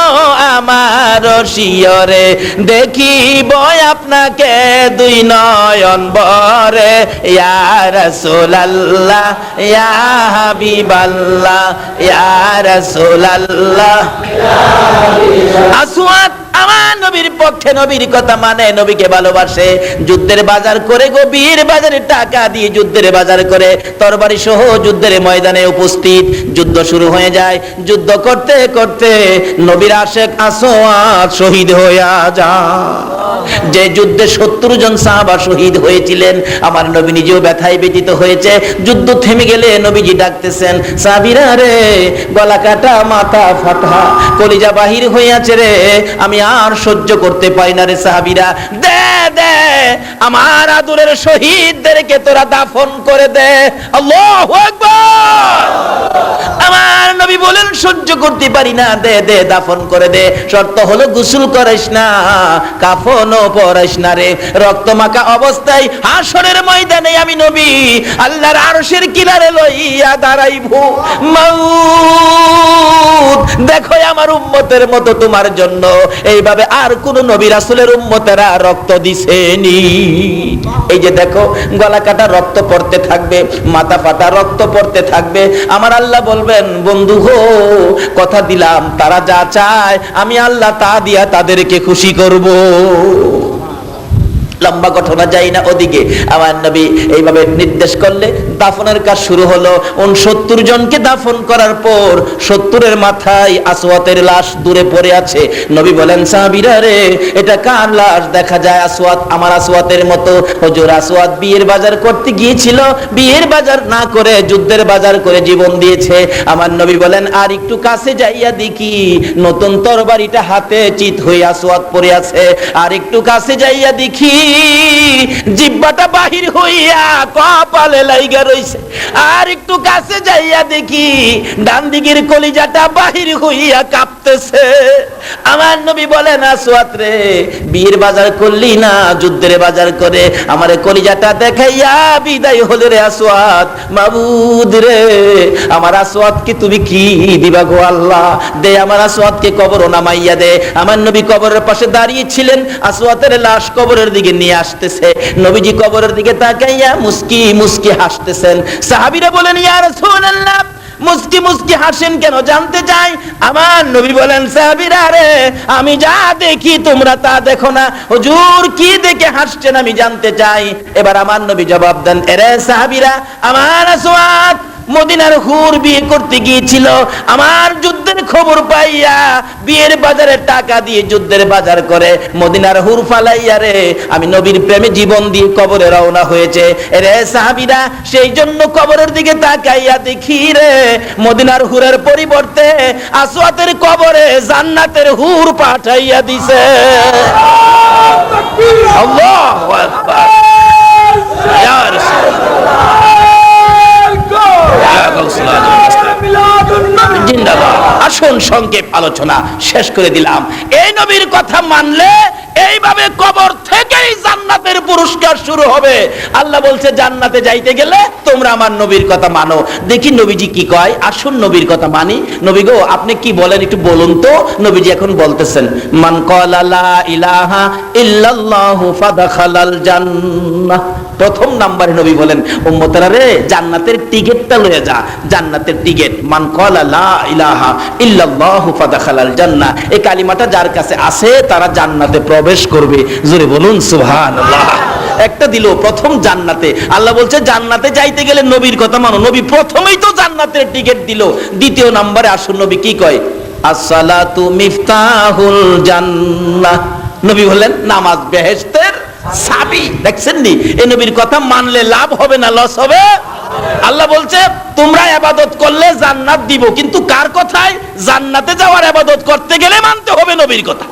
[SPEAKER 2] আমার শিয়রে, দেখিব আপনাকে দুই নয়ন ভরে, ইয়া রাসূলুল্লাহ, ইয়া হাবিবাল্লাহ, ইয়া রাসূলুল্লাহ। আসওয়াদ আমার নবীর পক্ষে, নবীর কথা মানে, নবীকে ভালোবাসে। যুদ্ধের বাজার করে গো, বিয়ের বাজারে টাকা দিয়ে যুদ্ধের বাজার করে তরবারি সহ যুদ্ধের ময়দানে উপস্থিত। যুদ্ধ শুরু হয়ে যায়। যুদ্ধ করতে করতে নবীর আশেক আসওয়াদ শহীদ হইয়া যায়। যে যুদ্ধে 70 জন সাহাবা শহীদ হয়েছিলেন, আমার নবী নিজেও ব্যথায় ব্যথিত হয়েছে। যুদ্ধ থেমে গেলে নবীজি ডাকতেছেন, সাহাবীরা রে, গলা কাটা, মাথা ফাটা, কলিজা বাহির হইয়াছে রে, আমি আর সহ্য করতে পারি না রে সাহাবীরা, দে দে আমার আদরের শহীদদেরকে তোরা দাফন করে দে। আল্লাহু আকবার। আমার নবী বলেন, সহ্য করতে পারি না, দে দে দাফন করে দে। শর্ত হলো গোসল করাইস না, কাফনও পরাইস না রে। রক্ত মাখা অবস্থায় হাসরের ময়দানে আমি নবী আল্লাহর আরশের কিনারে লইয়া দাঁড়াইব। মাউত দেখো আমার উম্মতের মতো তোমার জন্য এইভাবে আর কোন নবী রাসূলের উম্মতেরা রক্ত দিছেনি। এই যে দেখো, গলা কাটা রক্ত পড়তে থাকবে, মাথা ফাটা রক্ত পড়তে থাকবে। আমার আল্লাহ বলবেন, বন্ধু হো, কথা দিলাম তারা যা চায় আমি আল্লাহ তা দিয়া তাদেরকে খুশি করব। লম্বা ঘটনা যাই না ওদিকে, আমার নবী এইভাবে নির্দেশ করলে দাফনের কাজ শুরু হলো। 69 জনকে দাফন করার পর 70-এর মাথায় আসওয়াতের লাশ দূরে পড়ে আছে। নবী বলেন, সাহাবীরা রে, এটা কার লাশ? দেখা যায় আসওয়াত আমার আসওয়াতের মতো। হুজুর, আসওয়াত বিয়ের বাজার করতে গিয়েছিল, বিয়ের বাজার না করে যুদ্ধের বাজার করে জীবন দিয়েছে। আমার নবী বলেন, আর একটু কাছে যাইয়া দেখি, নতুন তরবারিটা হাতে চিত হয়ে আসওয়াত পড়ে আছে। আর একটু কাছে যাইয়া দেখি, জিহ্বাটা বাহির হইয়া কপালে লাইগা রইছে। আর একটু কাছে যাইয়া দেখি, ডান দিকের কলিজাটা বাহির হইয়া কাঁপতেছে। আমার নবী বলেন, আসওয়াত রে, বিয়ের বাজার করলি না, যুদ্ধের বাজার করে আমার কলিজাটা দেখাইয়া বিদায় হলে রে আসওয়াত। মাবুদ রে, আমার আসওয়াতকে তুমি কি দিবা গো আল্লাহ? দে আমার আসওয়াতকে কবর নামাইয়া দে। আমার নবী কবরের পাশে দাঁড়িয়ে ছিলেন, আসওয়াতের লাশ কবরের দিকে নিয়ে আসতেছে। নবীজি কবরের দিকে তাকাইয়া মুস্কি মুস্কি হাসতেছেন। সাহাবীরা বলেন, ইয়া রাসূলুল্লাহ, মুস্কি মুস্কি হাসেন কেন, জানতে চাই। আমার নবী বলেন, সাহাবীরা রে, আমি যা দেখি তোমরা তা দেখো না। হুজুর, কি দেখে হাসছেন আমি জানতে চাই। এবার আমার নবী জবাব দেন, এরে সাহাবীরা, আমার আসওয়াত মদিনার হুর বিয়ে করতে গিয়েছিল, আমার যুদ্ধের খবর পাইয়া বিয়ের বাজারে টাকা দিয়ে যুদ্ধের বাজার করে মদিনার হুর ফালাইয়া রে আমি নবীর প্রেমে জীবন দিয়ে কবরে রওনা হয়েছে রে সাহাবীরা। সেই জন্য কবরের দিকে তাকাইয়া দেখি রে মদিনার হুরের পরিবর্তে আসওয়াতের কবরে জান্নাতের হুর পাঠাইয়া দিছে। আল্লাহু আকবার। ইয়া রাসূলুল্লাহ জিন্দাবাদ। আসুন সংক্ষেপ আলোচনা শেষ করে দিলাম। এই নবীর কথা মানলে এইভাবে কবর থেকেই জান্নাতের পুরস্কার শুরু হবে। আল্লাহ বলছে জান্নাতে যাইতে গেলে তোমরা আমার নবীর কথা মানো। দেখি নবীজি কি কয়, আসুন নবীর কথা মানি। নবী গো আপনি কি বলেন একটু বলুন তো। নবীজি এখন বলতেছেন মান ক্বালা লা ইলাহা ইল্লাল্লাহু ফাদাখালাল জান্নাহ। প্রথম নাম্বারে নবী বলেন উম্মতেরা রে জান্নাতের টিকেটটা লয়ে যা, জান্নাতের টিকেট। মান ক্বালা লা ইলাহা ইল্লাল্লাহু ফাদাখালাল জান্নাহ, এই কালিমাটা যার কাছে আছে তারা জান্নাতে প্রবেশ করবে। জোরে বলুন সুবহানাল্লাহ। একটা দিল প্রথম জান্নাতে। আল্লাহ বলছে জান্নাতে যাইতে গেলে নবীর কথা মানো। নবী প্রথমেই তো জান্নাতের টিকেট দিল। দ্বিতীয় নম্বরে আসুন নবী কি কয়, আসসালাতু মিফতাহুল জান্নাহ। নবী বললেন নামাজ বেহেশতের চাবি। দেখছেন নি এই নবীর কথা মানলে লাভ হবে না লস হবে? আল্লাহ বলছে তোমরা ইবাদত করলে জান্নাত দিব, কিন্তু কার কথায়? জান্নাতে যাওয়ার ইবাদত করতে গেলে মানতে হবে নবীর কথা।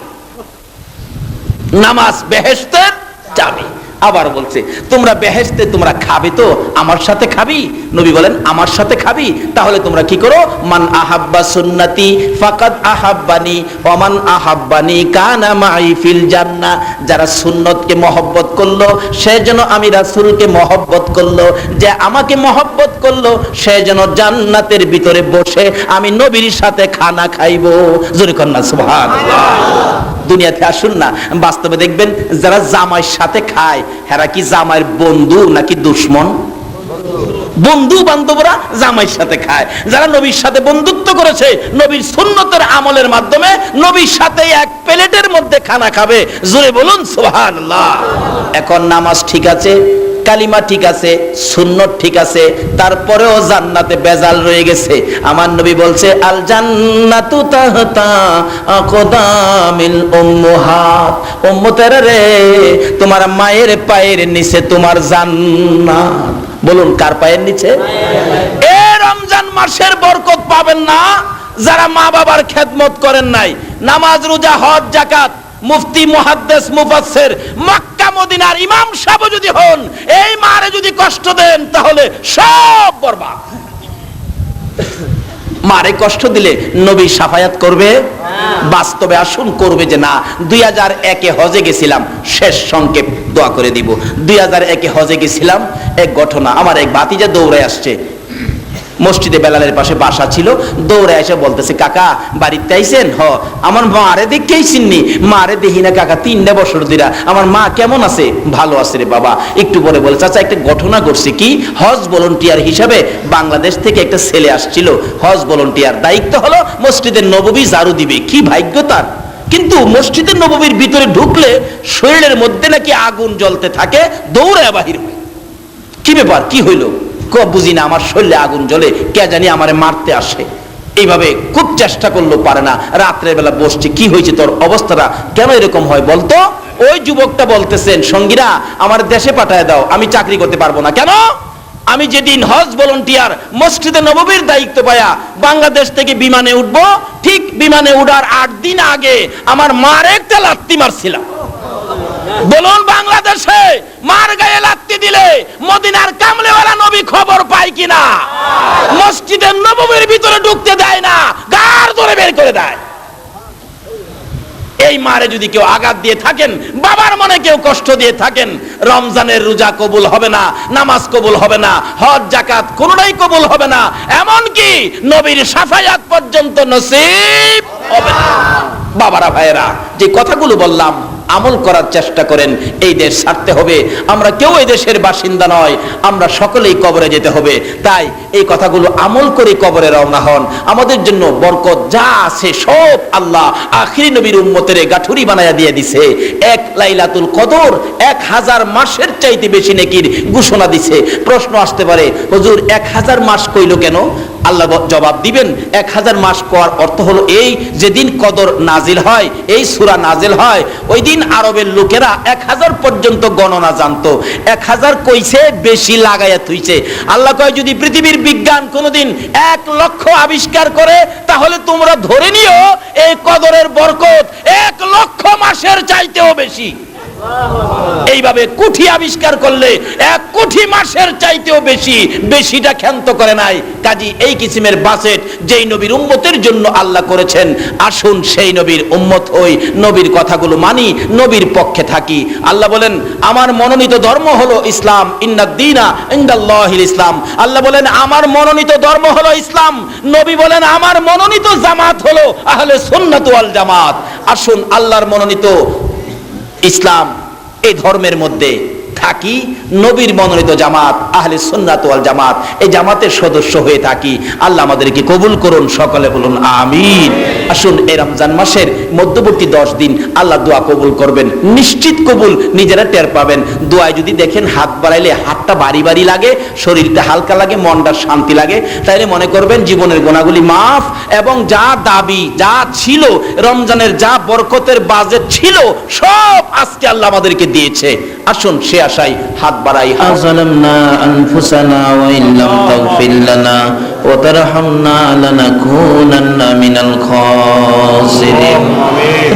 [SPEAKER 2] নামাজ বেহেশতের চাবি। আবার বলছে তোমরা বেহেশতে তোমরা খাবে তো আমার সাথে খাবি। নবী বলেন আমার সাথে খাবি, তাহলে তোমরা কি করো, মান আহাব্বা সুন্নতি ফাকাদ আহাব্বানি ওয়া মান আহাব্বানি কানা মাই ফিল জান্নাহ। যারা সুন্নতকে মহব্বত করলো সে যেন আমি রাসূলকে মহব্বত করলো, যে আমাকে মহব্বত করলো সে যেন জান্নাতের ভিতরে বসে আমি নবীর সাথে খানা খাইবো। জোরে কন্যা সুবহানাল্লাহ। দুনিয়াতে আসুন না, বাস্তবে দেখবেন যারা জামাইয়ের সাথে খায় হেরা কি জামাইয়ের বন্ধু নাকি দুশমন? বন্ধু বান্ধবরা জামাইয়ের সাথে খায়। যারা নবীর সাথে বন্ধুত্ব করেছে নবীর সুন্নতের আমলের মাধ্যমে নবীর সাথে এক প্লেটের মধ্যে খানা খাবে। জোরে বলুন সুবহানাল্লাহ। এখন নামাজ ঠিক আছে, কালিমা ঠিক আছে, সুন্নত ঠিক আছে, তারপরেও জান্নাতে বেজাল রয়ে গেছে। আমার নবী বলছে আল জান্নাতু তাহতা আকদামিল উম্মাহাত। উম্মতেরা রে তোমার মায়ের পায়ের নিচে তোমার জান্নাত। বলুন কার পায়ের নিচে? এই রমজান মাসের বরকত পাবেন না যারা মা বাবার খেদমত করেন নাই। নামাজ রোজা হজ যাকাত মুফতি মুহাদ্দিস মুফাসসির মক্কা মদিনার ইমাম সাহেব যদি হন, এই মারে যদি কষ্ট দেন তাহলে সব বরবাদ। মারে কষ্ট দিলে নবী শাফায়াত করবে? বাস্তবে আসুন করবে যে না। 2001 হজে গেছিলাম, শেষ সংক্ষেপ দোয়া করে দিব। 2001 হজে গেছিলাম, এক ঘটনা। আমার এক ভাতিজা দৌড়ে আসছে, মসজিদে বেলালের পাশে বাসা ছিল, দৌড়ে এসে বলতেছে কাকা বাড়িতে আইছেন? হ। আমার মারে দেখেই চিননি, মারে দেখি না কাকা 3 বছর ধরে। আমার মা কেমন আছে? ভালো আছে রে বাবা। একটু পরে বলে চাচা একটা ঘটনা ঘটছে। কি? হজ ভলান্টিয়ার হিসাবে বাংলাদেশ থেকে একটা ছেলে আসছিল, হজ ভলান্টিয়ার। দায়িত্ব হলো মসজিদের নববী ঝাড়ু দিবে। কি ভাগ্য তার! কিন্তু মসজিদের নববীর ভিতরে ঢুকলে শরীরের মধ্যে নাকি আগুন জ্বলতে থাকে, দৌড়ে বাহির হয়। কি ব্যাপার, কি হইল? বুঝি না, আমার শরীরে আগুন জ্বলে, কে জানি আমারে মারতে আসে। এইভাবে খুব চেষ্টা করলো, পারে না। রাত্রের বেলা বসছে, কি হয়েছে তোর অবস্থাটা, কেন এরকম হয় বলতো? ওই যুবকটা বলতেছেন সঙ্গীরা আমার দেশে পাঠায় দাও, আমি চাকরি করতে পারবো না। কেন? আমি যেদিন হজ ভলান্টিয়ার মসজিদে নববীর দায়িত্ব পায়া বাংলাদেশ থেকে বিমানে উঠবো, ঠিক বিমানে উঠার 8 দিন আগে আমার মার একটা লাত্তি মারছিলাম। বলুন বাংলাদেশে মার গায়ে লাত্তি দিলে মদিনার কামলেওয়ালা নবী খবর পায় কিনা? মসজিদের নববীর ভিতরে ঢুকতে দেয় না, গার ধরে বের করে দেয়। এই মারে যদি কেউ আঘাত দিয়ে থাকেন, বাবার মনে কেউ কষ্ট দিয়ে থাকেন, রমজানের রোজা কবুল হবে না, নামাজ কবুল হবে না, হজ যাকাত কোনটাই কবুল হবে না, এমনকি নবীর শাফায়াত পর্যন্ত নসিব হবে না। বাবারা ভাইয়েরা, যে কথাগুলো বললাম আমল করার চেষ্টা করেন। এই দেশ ছাড়তে হবে, আমরা কেউ এই দেশের বাসিন্দা নয়, আমরা সকলেই কবরে যেতে হবে। তাই এই কথাগুলো আমল করে কবরে রওনা হন। আমাদের জন্য বরকত যা আছে সব আল্লাহ আখিরি নবীর উম্মতের গাঠুরি বানায়া দিয়ে দিছে। এক লাইলাতুল কদর 1000 মাসের চাইতে বেশি নেকির ঘোষণা দিছে। প্রশ্ন আসতে পারে, হুজুর 1000 মাস কইলো কেন? আল্লাহ জবাব দিবেন, 1000 মাস কোয়ার অর্থ হলো এই, যেদিন কদর নাজিল হয়, এই সূরা নাজিল হয়, ওই দিন আরবের লোকেরা 1000 পর্যন্ত গণনা জানতো। 1000 কইছে, বেশি লাগাইয়া থুইছে। আল্লাহ কয়, যদি পৃথিবীর বিজ্ঞান কোনোদিন 1 লক্ষ আবিষ্কার করে, তাহলে তোমরা ধরে নিও এই কদরের বরকত 1 লক্ষ মাসের চাইতেও বেশি। এইভাবে কোটি আবিষ্কার করলে 1 কোটি মাসের চাইতেও বেশি, বেশিটা ক্ষান্ত করে নাই। কাজী এই কিসিমের বাজেট যেই নবীর উম্মতের জন্য আল্লাহ করেছেন, আসুন সেই নবীর উম্মত হই, নবীর কথাগুলো মানি, নবীর পক্ষে থাকি। আল্লাহ বলেন, আমার মনোনীত ধর্ম হলো ইসলাম, ইন্নাদ-দীনা ইনদাল্লাহিল ইসলাম। আল্লাহ বলেন, আমার মনোনীত ধর্ম হলো ইসলাম। নবী বলেন, আমার মনোনীত জামাত হলো আহলে সুন্নাত ওয়াল জামাত। আসুন আল্লাহর মনোনীত ইসলাম, এই ধর্মের মধ্যে থাকি, নবীর মনোনীত জামাত আহলে সুন্নাত ওয়াল জামাত, এই জামাতের সদস্য হয়ে থাকি। আল্লাহ আমাদেরকে কবুল করুন, সকলে বলুন আমিন। আসুন এই রমজান মাসের মধ্যবর্তী 10 দিন আল্লাহ দোয়া কবুল করবেন, নিশ্চিত কবুল, নিজেরা টের পাবেন। দোয়ায় যদি দেখেন হাত বাড়াইলে হাতটা ভারী ভারী লাগে, শরীরটা হালকা লাগে, মনটা শান্তি লাগে, তাইলে মনে করবেন জীবনের গুনাহগুলি মাফ, এবং যা দাবি যা ছিল, রমজানের যা বরকতের বাজেট ছিল, সব আজকে আল্লাহ আমাদেরকে দিয়েছে। আসুন সে আশায় হাত বাড়াই।
[SPEAKER 4] أظلمنا أنفسنا وإن لم تغفر لنا وترحمنا لنكونن من الخاسرين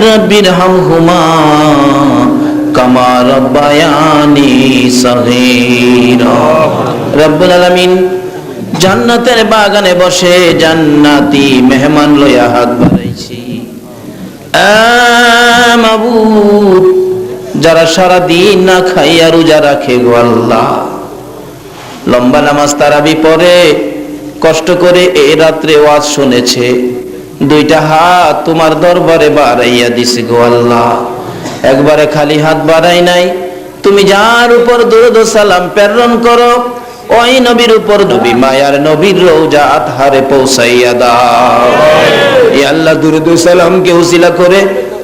[SPEAKER 4] رب ارحمهما كما ربياني صغيرا رب العالمين জান্নাতের বাগানে বসে জান্নাতি মেহমান লইয়া হাত বাড়াইছি। মাবুদ, যারা সারা দিন না খাইয়া রোজা রাখে গো আল্লাহ, লম্বা নামাজ তারাবি পড়ে, কষ্ট করে এই রাত্রে ওয়াজ শুনেছে, 2টা হাত তোমার দরবারে বাড়াইয়া দিছে গো আল্লাহ। একবারে খালি হাত বাড়াই নাই, তুমি যার উপর দরুদ ও সালাম প্রেরণ করো, ওই নবীর উপর নবী মায়ার নবীর রওজা আতহারে পৌঁছাইয়া দাও। ইয়া আল্লাহ, দরুদ ও সালামকে উসিলা করে,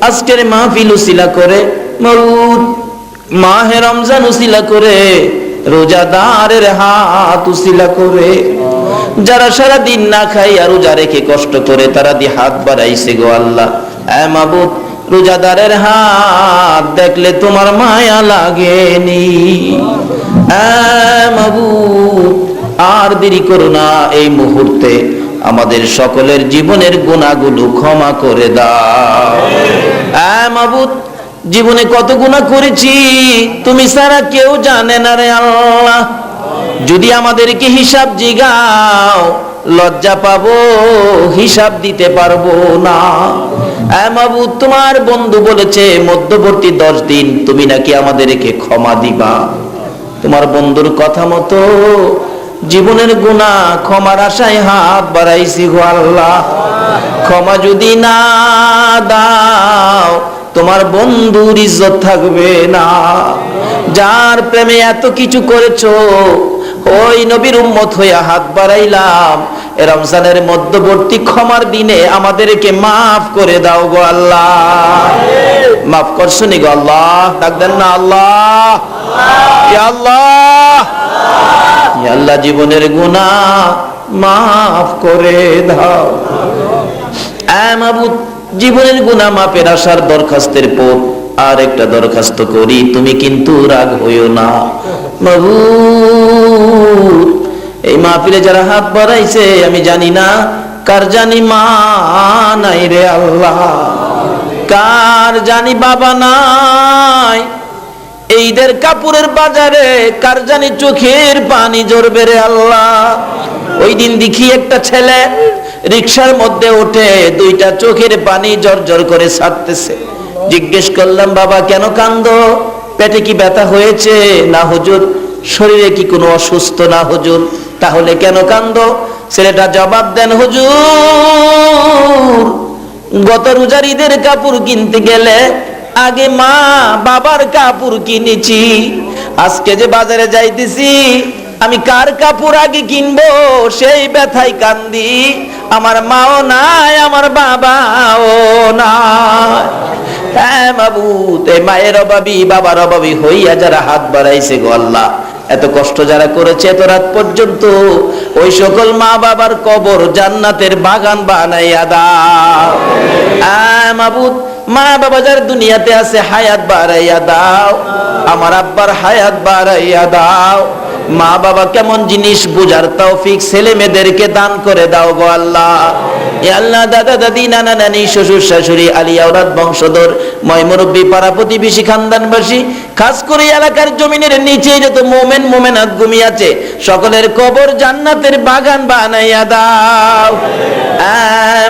[SPEAKER 4] আজকের মাহফিল উসিলা করে, মওলুদ মাহে রমজান উসিলা করে, রোজাদারের হাত উসিলা করে, যারা সারা দিন না খাইয়া রোজা রেখে কষ্ট করে তারা দিয়ে হাত বাড়াইছে গো আল্লাহ। এ মাবুদ, রোজাদারের হাত দেখলে তোমার মায়া লাগেনি। এ মাবুদ, আর দেরি করো না, এই মুহূর্তে আমাদের সকলের জীবনের গুনাহগুলো ক্ষমা করে দাও। এ মাবুদ, জীবনে কত গুনাহ করেছি তুমি ছাড়া কেউ জানে না রে আল্লাহ। যদি আমাদেরকে হিসাব জিগাও, লজ্জা পাবো, হিসাব দিতে পারবো না। এ মাবুদ, তোমার বন্ধু বলেছে মধ্যবর্তী 10 দিন তুমি নাকি আমাদেরকে ক্ষমা দিবা। তোমার বন্ধুর কথা মতো জীবনের গুনাহ ক্ষমার আশায় হাত বাড়াইছি গো আল্লাহ। ক্ষমা যদি না দাও, তোমার বন্ধুর ইজ্জত থাকবে না। যার প্রেমে এত কিছু করেছো, ওই নবীর উম্মত হইয়া হাত বাড়াইলাম, রমজানের মধ্যবর্তী ক্ষমার দিনে আমাদেরকে মাফ করে দাও গো আল্লাহ। মাফ করছনি গো আল্লাহ, ডাক দেন না আল্লাহ, ইয়া আল্লাহ, ইয়া আল্লাহ, জীবনের গুনাহ মাফ করে দাও। এ মাবুদ, জীবনের গুনাহ মাফের আশার দরখাস্তের পর আর একটা দরখাস্ত করি, তুমি কিন্তু রাগ হইও না মাবুদ। এই মাহফিলে যারা হাত বাড়াইছে, আমি জানি না কার জানি মা নাই রে আল্লাহ, কার জানি বাবা নাই, ঈদের কাপড়ের বাজারে কার জানি চোখের পানি ঝরবে রে আল্লাহ। ওই দিন দেখি একটা ছেলে রিকশার মধ্যে উঠে 2টা চোখের পানি জর্জর করে ছাড়তেছে। জিজ্ঞেস করলাম, বাবা কেন কান্দো? পেটে কি ব্যথা হয়েছে? না হুজুর। শরীরে কি কোনো অসুস্থ? না হুজুর। তাহলে কেন কান্দো? ছেলেটা জবাব দেন, হুজুর গত রোজার ঈদের কাপড় কিনতে গেলে আগে মা বাবার কাপড় কিনেছি, আজকে যে বাজারে যাইতেছি আমি কার কাপড় আগে কিনবো সেই ব্যথায় কান্দি। আমার মাও নাই, আমার বাবাও নাই। হ্যাঁ মাবুদ, এই মায়ের অভাবী বাবার অভাবী হইয়া যারা হাত বাড়াইছে গো আল্লাহ, এত কষ্ট যারা করেছে এত রাত পর্যন্ত, ওই সকল মা বাবার কবর জান্নাতের বাগান বানাইয়া দাও। মাবুদ, মা বাবা যার দুনিয়াতে আছে হায়াত বাড়াইয়া দাও, আমার আব্বার হায়াত বাড়াইয়া দাও। মা বাবা কেমন জিনিস বুঝার তৌফিক ছেলে মেয়েদেরকে দান করে দাও গো আল্লাহ। এ আল্লাহ, দাদা দাদি নানা নানি শ্বশুর শাশুড়ি আলিয়া ওরাত বংশধর ময় মুরব্বী পাড়া প্রতিবেশী খানদানবাসী, খাস করে এলাকার জমিনের নিচে যত মোমেন মোমেনাত ঘুমিয়ে আছে সকলের কবর জান্নাতের বাগান বানাইয়া দাও।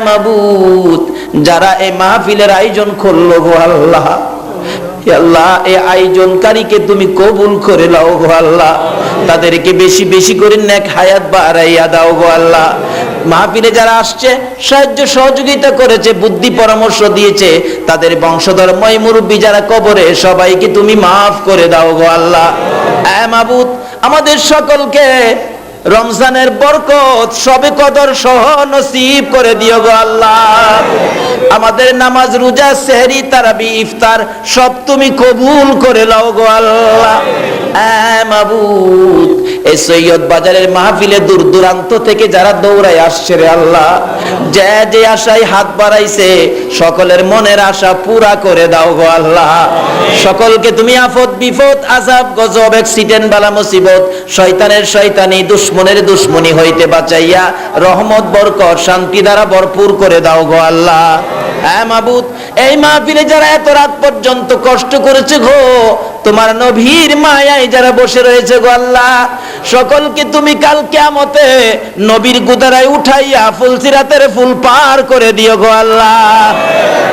[SPEAKER 4] মাবুদ, যারা এই মাহফিলের আয়োজন করলো গো আল্লাহ, আল্লাহ এই আয়োজনকারীকে তুমি কবুল করে নাও গো আল্লাহ, তাদেরকে বেশি বেশি করে নেক হায়াত বাড়াইয়া দাও গো আল্লাহ। মাহফিলে যারা আসছে সাহায্য সহযোগিতা করেছে বুদ্ধি পরামর্শ দিয়েছে তাদের বংশধর ময় মুরব্বী যারা কবরে সবাইকে তুমি মাফ করে দাও গো আল্লাহ। মাবুদ, আমাদের সকলকে রমজানের বরকত সবে কদর সহ নসিব করে দিও গো আল্লাহ। আমাদের নামাজ রোজা সেহরি তারাবি ইফতার সব তুমি কবুল করে নাও গো আল্লাহ। মাবুদ, এই সৈয়দ বাজারের মাহফিলে দূর দূরান্ত থেকে যারা দৌড়ায় আসছে রে আল্লাহ, যে যে আশায় হাত বাড়াইছে সকলের মনের আশা পুরা করে দাও গো আল্লাহ। সকলকে তুমি আফত বিপদ আযাব গজব অ্যাক্সিডেন্ট বালা মুসিবত শয়তানের শয়তানি দুশমনের দুশমনি হইতে বাঁচাইয়া রহমত বরকত শান্তি দ্বারা ভরপুর করে দাও গো আল্লাহ। মাবুদ, এই মাহফিলে যারা এত রাত পর্যন্ত কষ্ট করেছে গো, তোমার নবীর মায়ায় যারা বসে রয়েছে গো আল্লাহ, সকলকে তুমি কাল কিয়ামতে নবীর গুদারায় উঠাইয়া ফুলসিরাতের ফুল পার করে দিও গো আল্লাহ।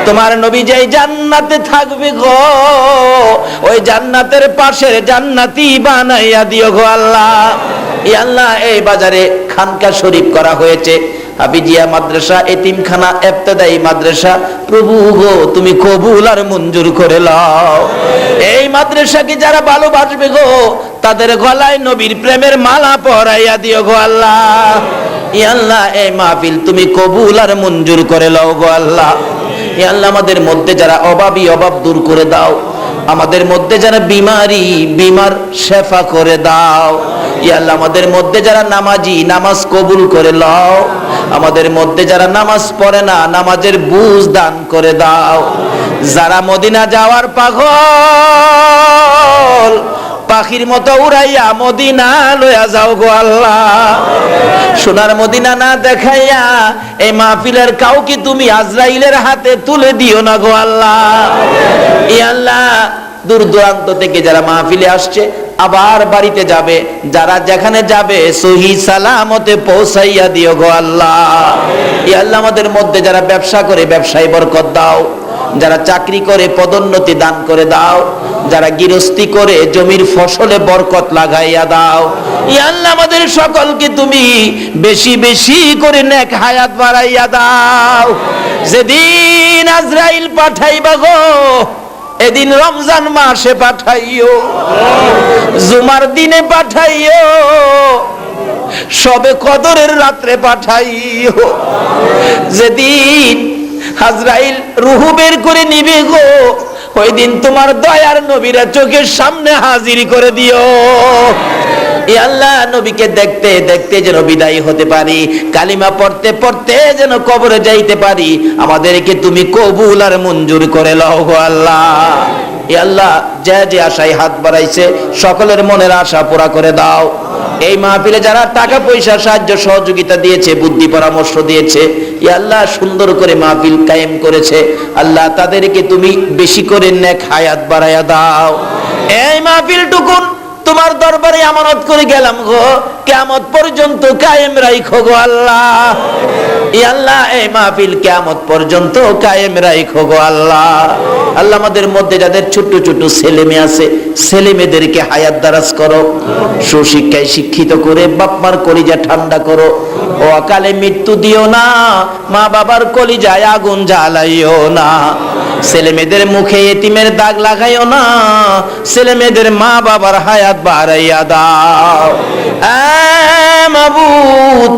[SPEAKER 4] তোমার নবী যেই জান্নাতে থাকবে গো, ওই জান্নাতের পাশের জান্নাতি বানাইয়া দিও গো আল্লাহ। আল্লাহ, এই বাজারে খানকা শরীফ করা হয়েছে, হাফিজিয়া মাদ্রাসা, এতিমখানা, ইবতেদায়ী মাদ্রাসা, প্রভু গো তুমি কবুল আর মঞ্জুর করে নাও। এই মাদ্রাসাকে যারা ভালোবাসবে গো তাদের গলায় নবীর প্রেমের মালা পরাইয়া দিও গো আল্লাহ। আল্লাহ, এই মাহফিল তুমি কবুল আর মঞ্জুর করে নাও গো আল্লাহ। আল্লাহ, আমাদের মধ্যে যারা অভাবী অভাব দূর করে দাও, আমাদের মধ্যে যারা বিমারি বিমার শেফা করে দাও। আল্লাহ, আমাদের মধ্যে যারা নামাজি নামাজ কবুল করে নাও, আমাদের মধ্যে যারা নামাজ পড়ে না নামাজের বুঝ দান করে দাও। যারা মদিনা যাওয়ার পাগল পাখির মতো উড়াইয়া মদিনা লইয়া যাও গো আল্লাহ। সোনার মদিনা না দেখাইয়া এই মাহফিলের কাউকে তুমি আজরাইলের হাতে তুলে দিও না গো আল্লাহ। আল্লাহ, দূর দূরান্ত থেকে যারা মাহফিলে আসছে আবার বাড়িতে যাবে, যারা যেখানে যাবে সহি সালামতে পৌঁছাইয়া দিও গো আল্লাহ। আল্লাহ, আমাদের মধ্যে যারা ব্যবসা করে ব্যবসায় বরকত দাও, যারা চাকরি করে পদোন্নতি দান করে দাও, যারা গৃহস্থী করে জমির ফসলে বরকত লাগাইয়া দাও। আল্লাহ, আমাদের সকলকে তুমি বেশি বেশি করে নেক হায়াত বাড়াইয়া দাও। যেদিন আজরাইল পাঠাইবা গো এদিন রমজান মাসে পাঠাইও, জুমার দিনে পাঠাইও, সবে কদরের রাত্রে পাঠাইও। যেদিন আজরাইল রূহ বের করে নিবে গো ওই দিন তোমার দয়ার নবীরা চোখের সামনে হাজির করে দিও। আল্লাহ, নবীকে দেখতে দেখতে যেন বিদায় হতে পারি, কালিমা পড়তে পড়তে যেন কবরে যাইতে পারি, আমাদেরকে তুমি কবুল আর মঞ্জুর করে লও গো আল্লাহ। আল্লাহ, যে যে আশায় হাত বাড়াইছে সকলের মনের আশা পুরা করে দাও। এই মাহফিলে যারা টাকা পয়সা সাহায্য সহযোগিতা দিয়েছে বুদ্ধি পরামর্শ দিয়েছে, আল্লাহ সুন্দর করে মাহফিল কায়েম করেছে, আল্লাহ তাদেরকে তুমি বেশি করে নেক হায়াত বাড়াইয়া দাও। এই মাহফিল টুকুন তোমার দরবারে আমানত করে গেলাম গো, কিয়ামত পর্যন্ত কায়েম রাখো গো আল্লাহ। আল্লাহ, এই মাহফিল কিয়ামত পর্যন্ত কায়েম রাখো গো আল্লাহ। আল্লাহ, আমাদের মধ্যে যাদের ছোট ছোট ছেলে মেয়ে আছে ছেলে মেয়েদেরকে হায়াত দারাজ করো, সুশিক্ষায় শিক্ষিত করে বাপ মার কলিজা ঠান্ডা করো, ও অকালে মৃত্যু দিও না, মা বাবার কলিজায় আগুন জ্বালাইও না। ছেলে মেয়েদের মুখে এতিমের দাগ লাগাইও না, ছেলে মেয়েদের মা বাবার হায়াত বাড়াইয়া দাও। মাবুদ,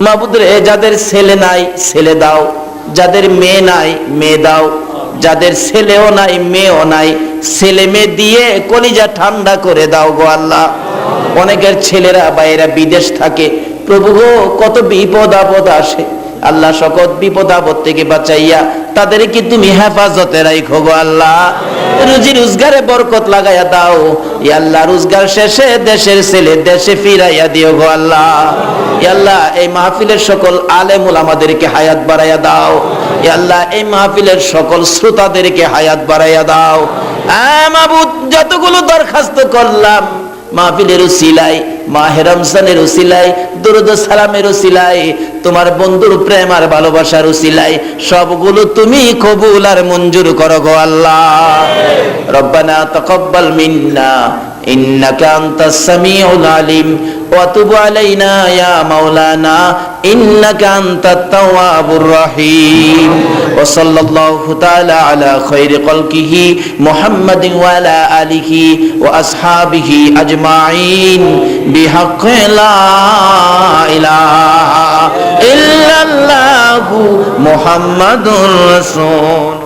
[SPEAKER 4] মাবুদ রে, যাদের ছেলে নাই ছেলে দাও, যাদের মেয়ে নাই মেয়ে দাও, যাদের ছেলেও নাই মেয়েও নাই ছেলে মেয়ে দিয়ে কলিজা ঠান্ডা করে দাও গো আল্লাহ। অনেকের ছেলেরা বাইরে বিদেশ থাকে, প্রভু গো কত বিপদ আপদ আসে, আল্লাহ সকল বিপদ আপদ থেকে বাঁচাইয়া তাদেরকে তুমি হেফাজতে রাখো গো আল্লাহ। রুজি রোজগারে বরকত লাগাইয়া দাও ইয়া আল্লাহ। রোজগার শেষে দেশের ছেলে দেশে ফিরাইয়া দিও গো আল্লাহ। ইয়া আল্লাহ, এই মাহফিলের সকল আলেম ওলামাদেরকে হায়াত বাড়াইয়া দাও ইয়া আল্লাহ। এই মাহফিলের সকল শ্রোতাদেরকে হায়াত বাড়াইয়া দাও। মাবুদ, যতগুলো দরখাস্ত করলাম মাহফিলের উসিলায়, মাহে রমজানের উসিলায়, দুরূদ ও সালামের উসিলায়, তোমার বন্ধুর প্রেম আর ভালোবাসার উসিলায় সবগুলো তুমি কবুল আর মঞ্জুর করো গো আল্লাহ। রব্বানা তাকাব্বাল মিন্না ইন্নাকা আনতাস সামিউল আলিম ওয়া তুব আলাইনা ইয়া মাওলানা ইন্নাকা আনতাত তাওয়াবুর রহিম। ওয়া সাল্লাল্লাহু তাআলা আলা খায়রি খালকিহি মুহাম্মাদিন ওয়া আলা আলিহি ওয়া আসহাবিহি আজমাইন বিহাক্কি লা ইলাহা ইল্লাল্লাহু মুহাম্মাদুর রাসূল।